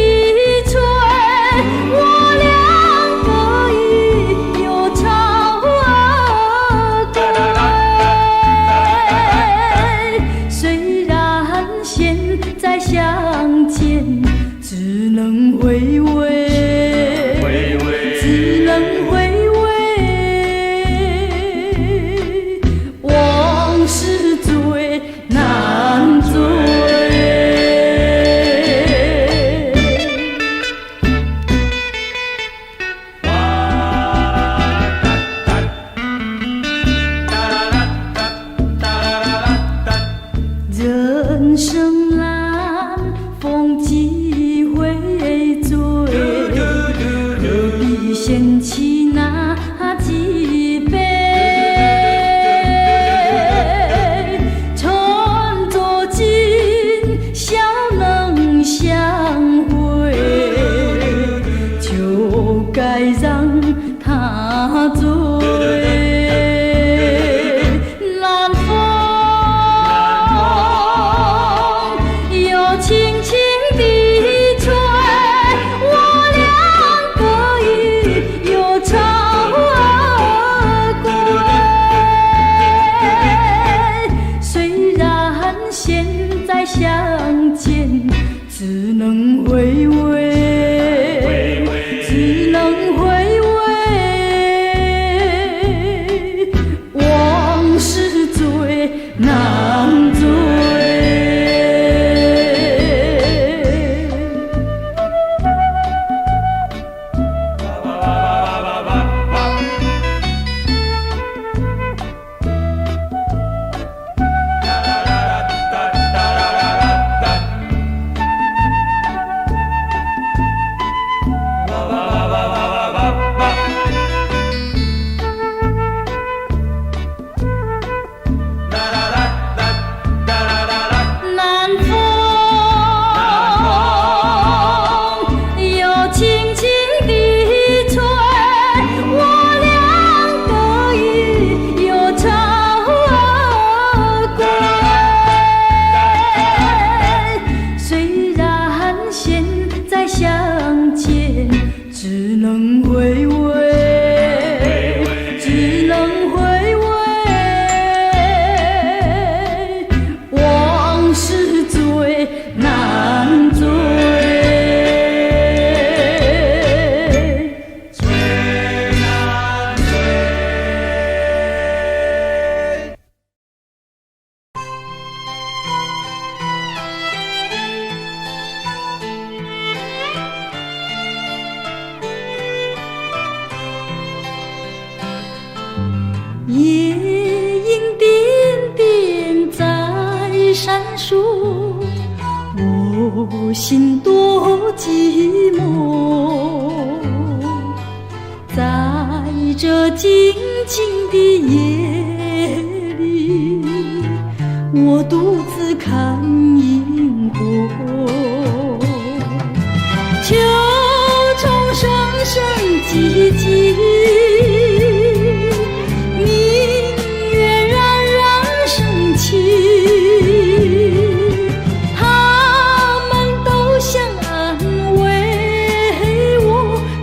心多寂寞，在这静静的夜里，我独自看萤火。秋虫声声唧唧，明月冉冉升起。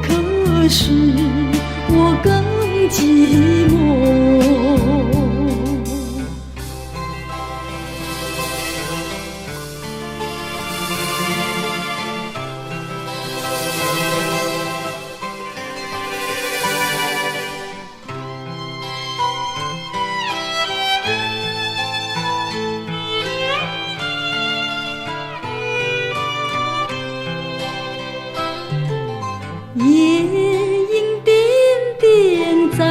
可是我更寂寞。夜莺点点在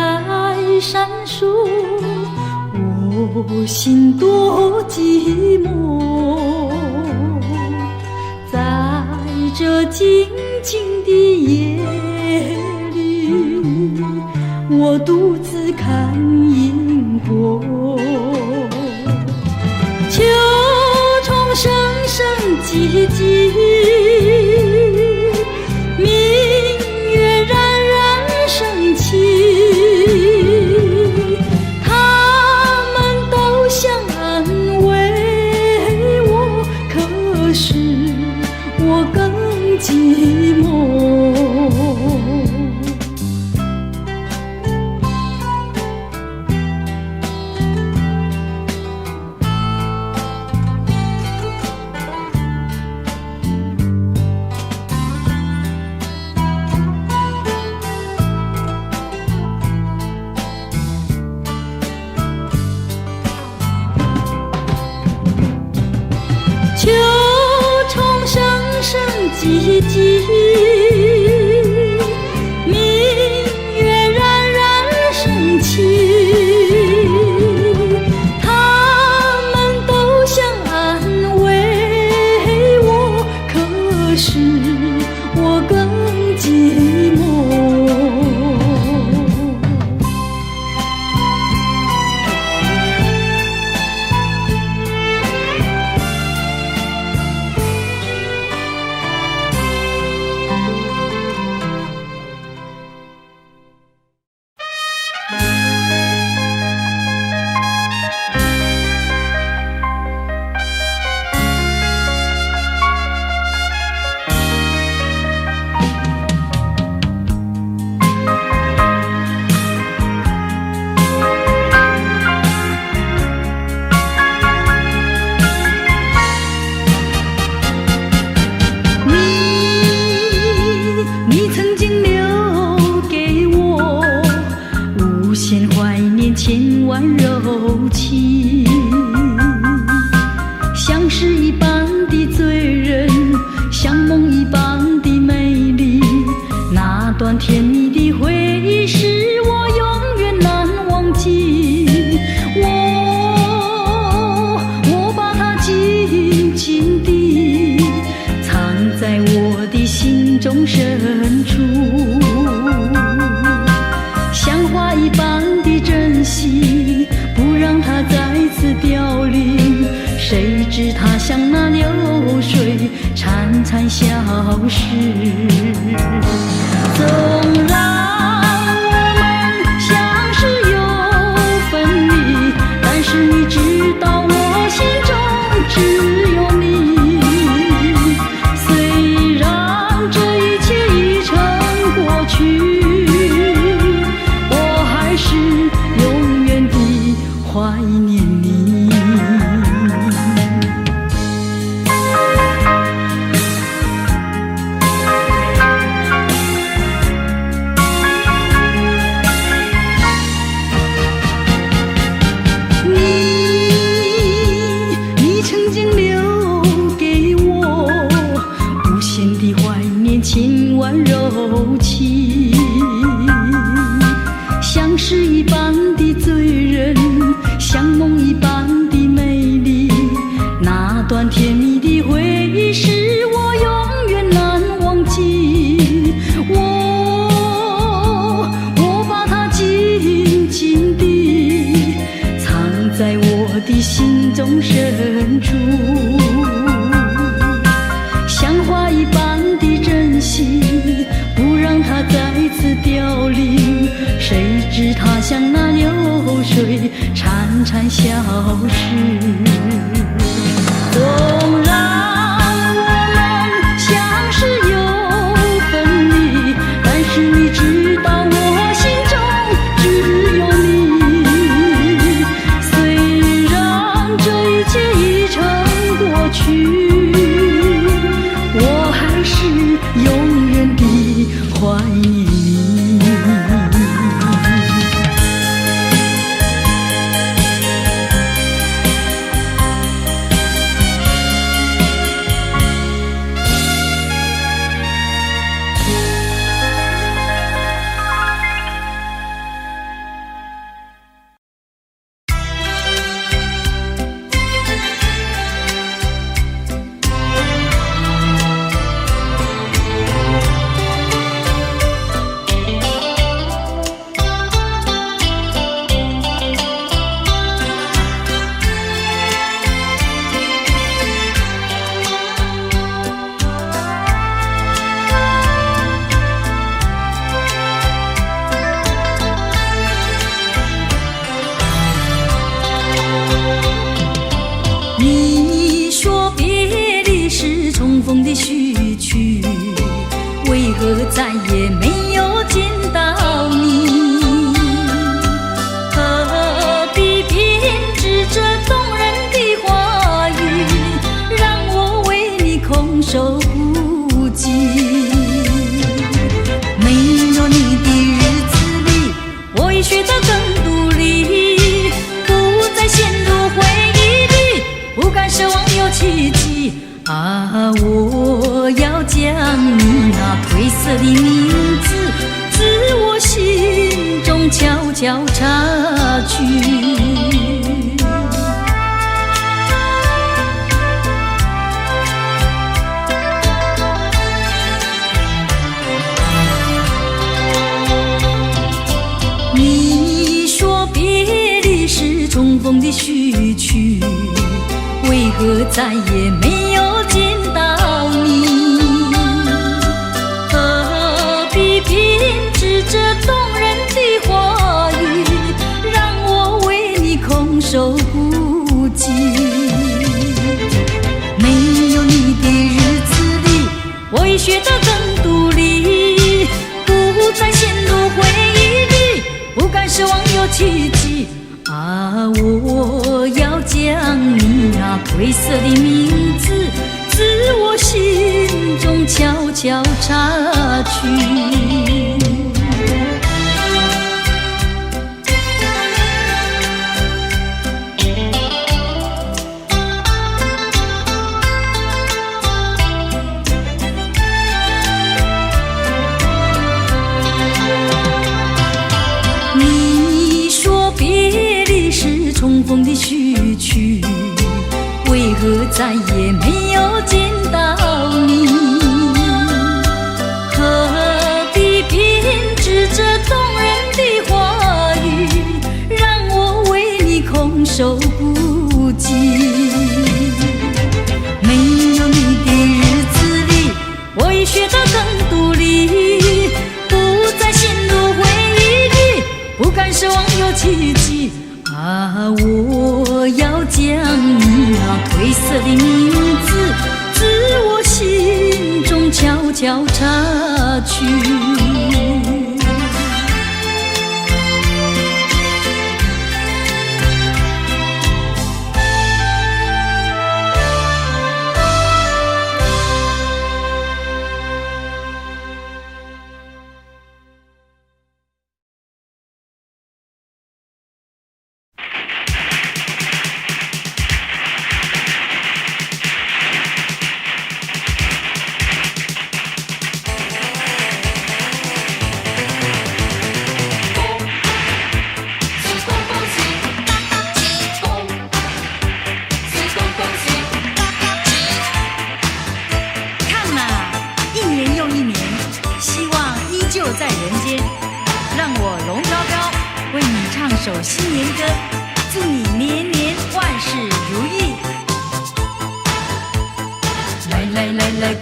闪烁，我心多寂寞。在这静静的夜里，我独自看萤火。秋虫声声唧唧，他们都想安慰我，可是我更寂寞。秋虫声声唧唧，明月冉冉升起。他们都想安慰我，可是我更寂寞。你曾经留给我无限怀念，千万柔情，像诗一般的醉人，像梦一般的美丽。那段甜蜜的回忆是我永远难忘记。我把它紧紧地藏在我的心中深处，像花一般的珍惜，不让它再次凋零。谁知它像那流水，潺潺消失。纵然我们相识又分离，但是你知道我心中只有你。虽然这一切已成过去，我还是永远地怀念你。你曾经留给我无限的怀念，千万柔情，像诗一般的醉人，像梦在我的心中深处，像花一般的珍惜，不让它再次凋零。谁知它像那流水，潺潺消失。纵然我们相识又分离，但是你知道我心中只有你。虽然这一切已成过去，我还是永远地怀念你。你说别离是重逢的序曲，为何再也没有见到你？何必编织这动人的话语，让我为你空守不及？没有你的日子里，我已学得更独立，不再陷入回忆里，不敢奢望有奇迹啊！我要将你那褪色的名字，自我心中悄悄擦去。你说别离是重逢的序曲，为何再也没有见到你？何必编织这动人的话语，让我为你空守不及？没有你的日子里，我已学得更独立，不再陷入回忆里，不敢奢望有奇迹啊！我要将你那褪色的名字，自我心中悄悄擦去。你说别离是重逢的序曲，为何再也没有见到你？何必编织这动人的话语，让我为你空守不及？没有你的日子里，我已学得更独立，不再陷入回忆里，不敢奢望有奇迹啊！我要将你那褪色的名字，自我心中悄悄擦去。在人间，让我龙飘飘为你唱首新年歌，祝你年年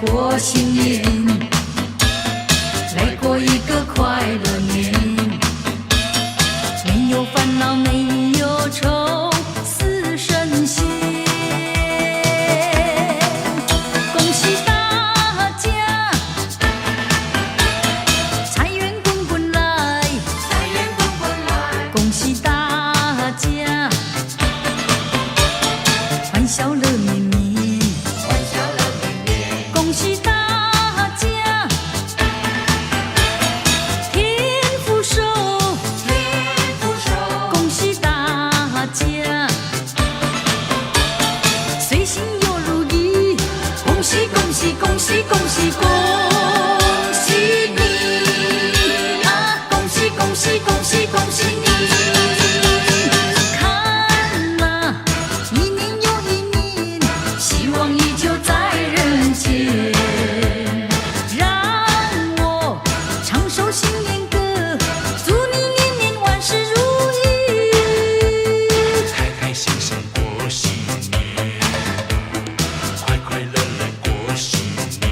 过新年，来过一个快乐年，没有烦恼，没有愁，似神仙。恭喜大家，财源滚滚来，财源滚滚来，恭喜大家，欢笑乐绵绵，欢笑乐绵绵，恭喜大家，天福寿，天福寿，恭喜大家，随心又如意，恭喜恭喜恭喜恭喜恭喜你啊！恭喜恭喜恭喜恭喜你！看呐，一年又一年，希望依旧在人间。让我唱首新年歌，祝你年年万事如意。开开心心过新年，快快乐乐过新年，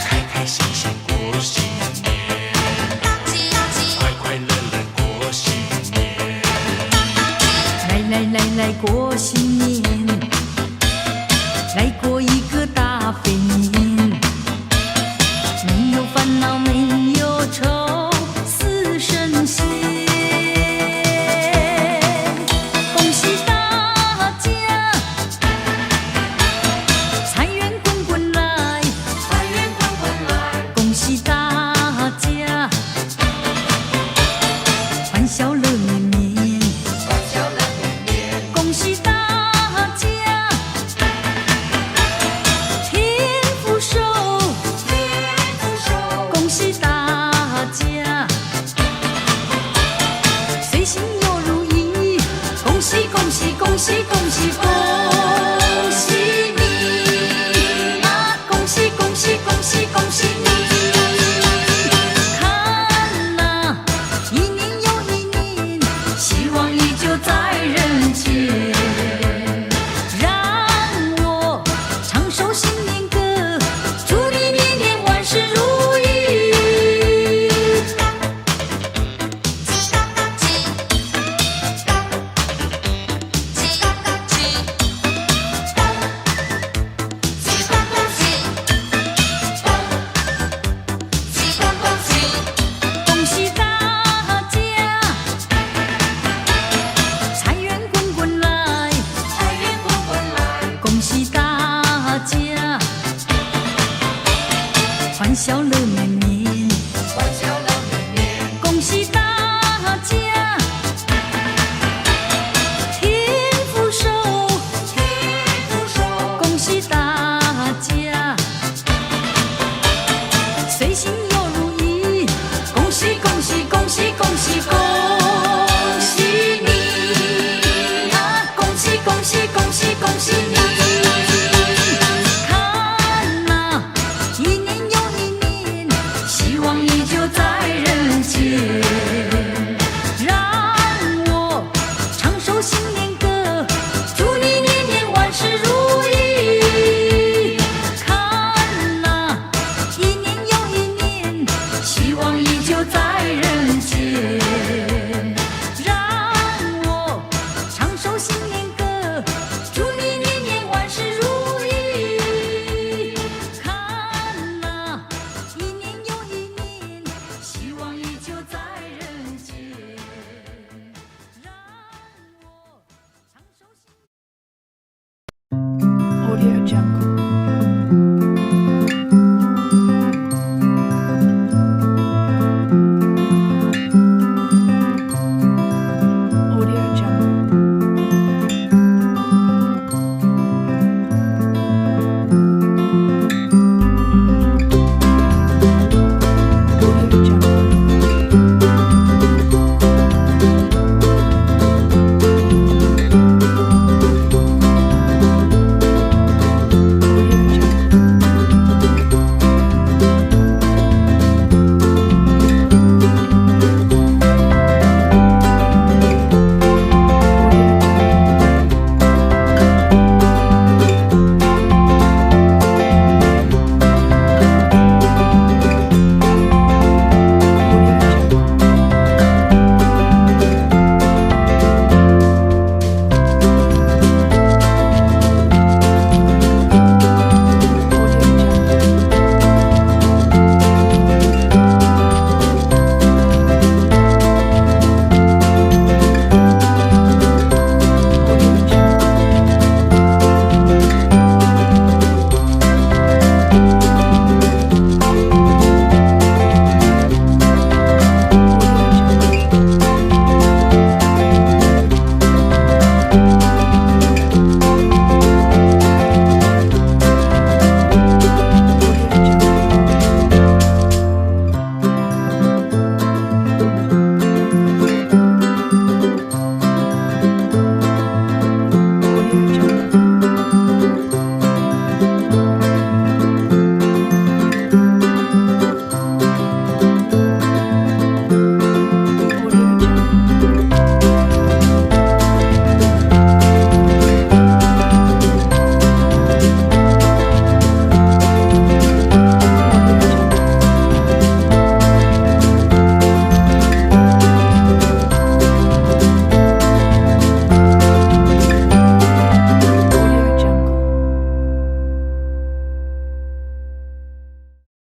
开开心心过新年，快快乐乐过新年。来过新年，来过一个大肥年。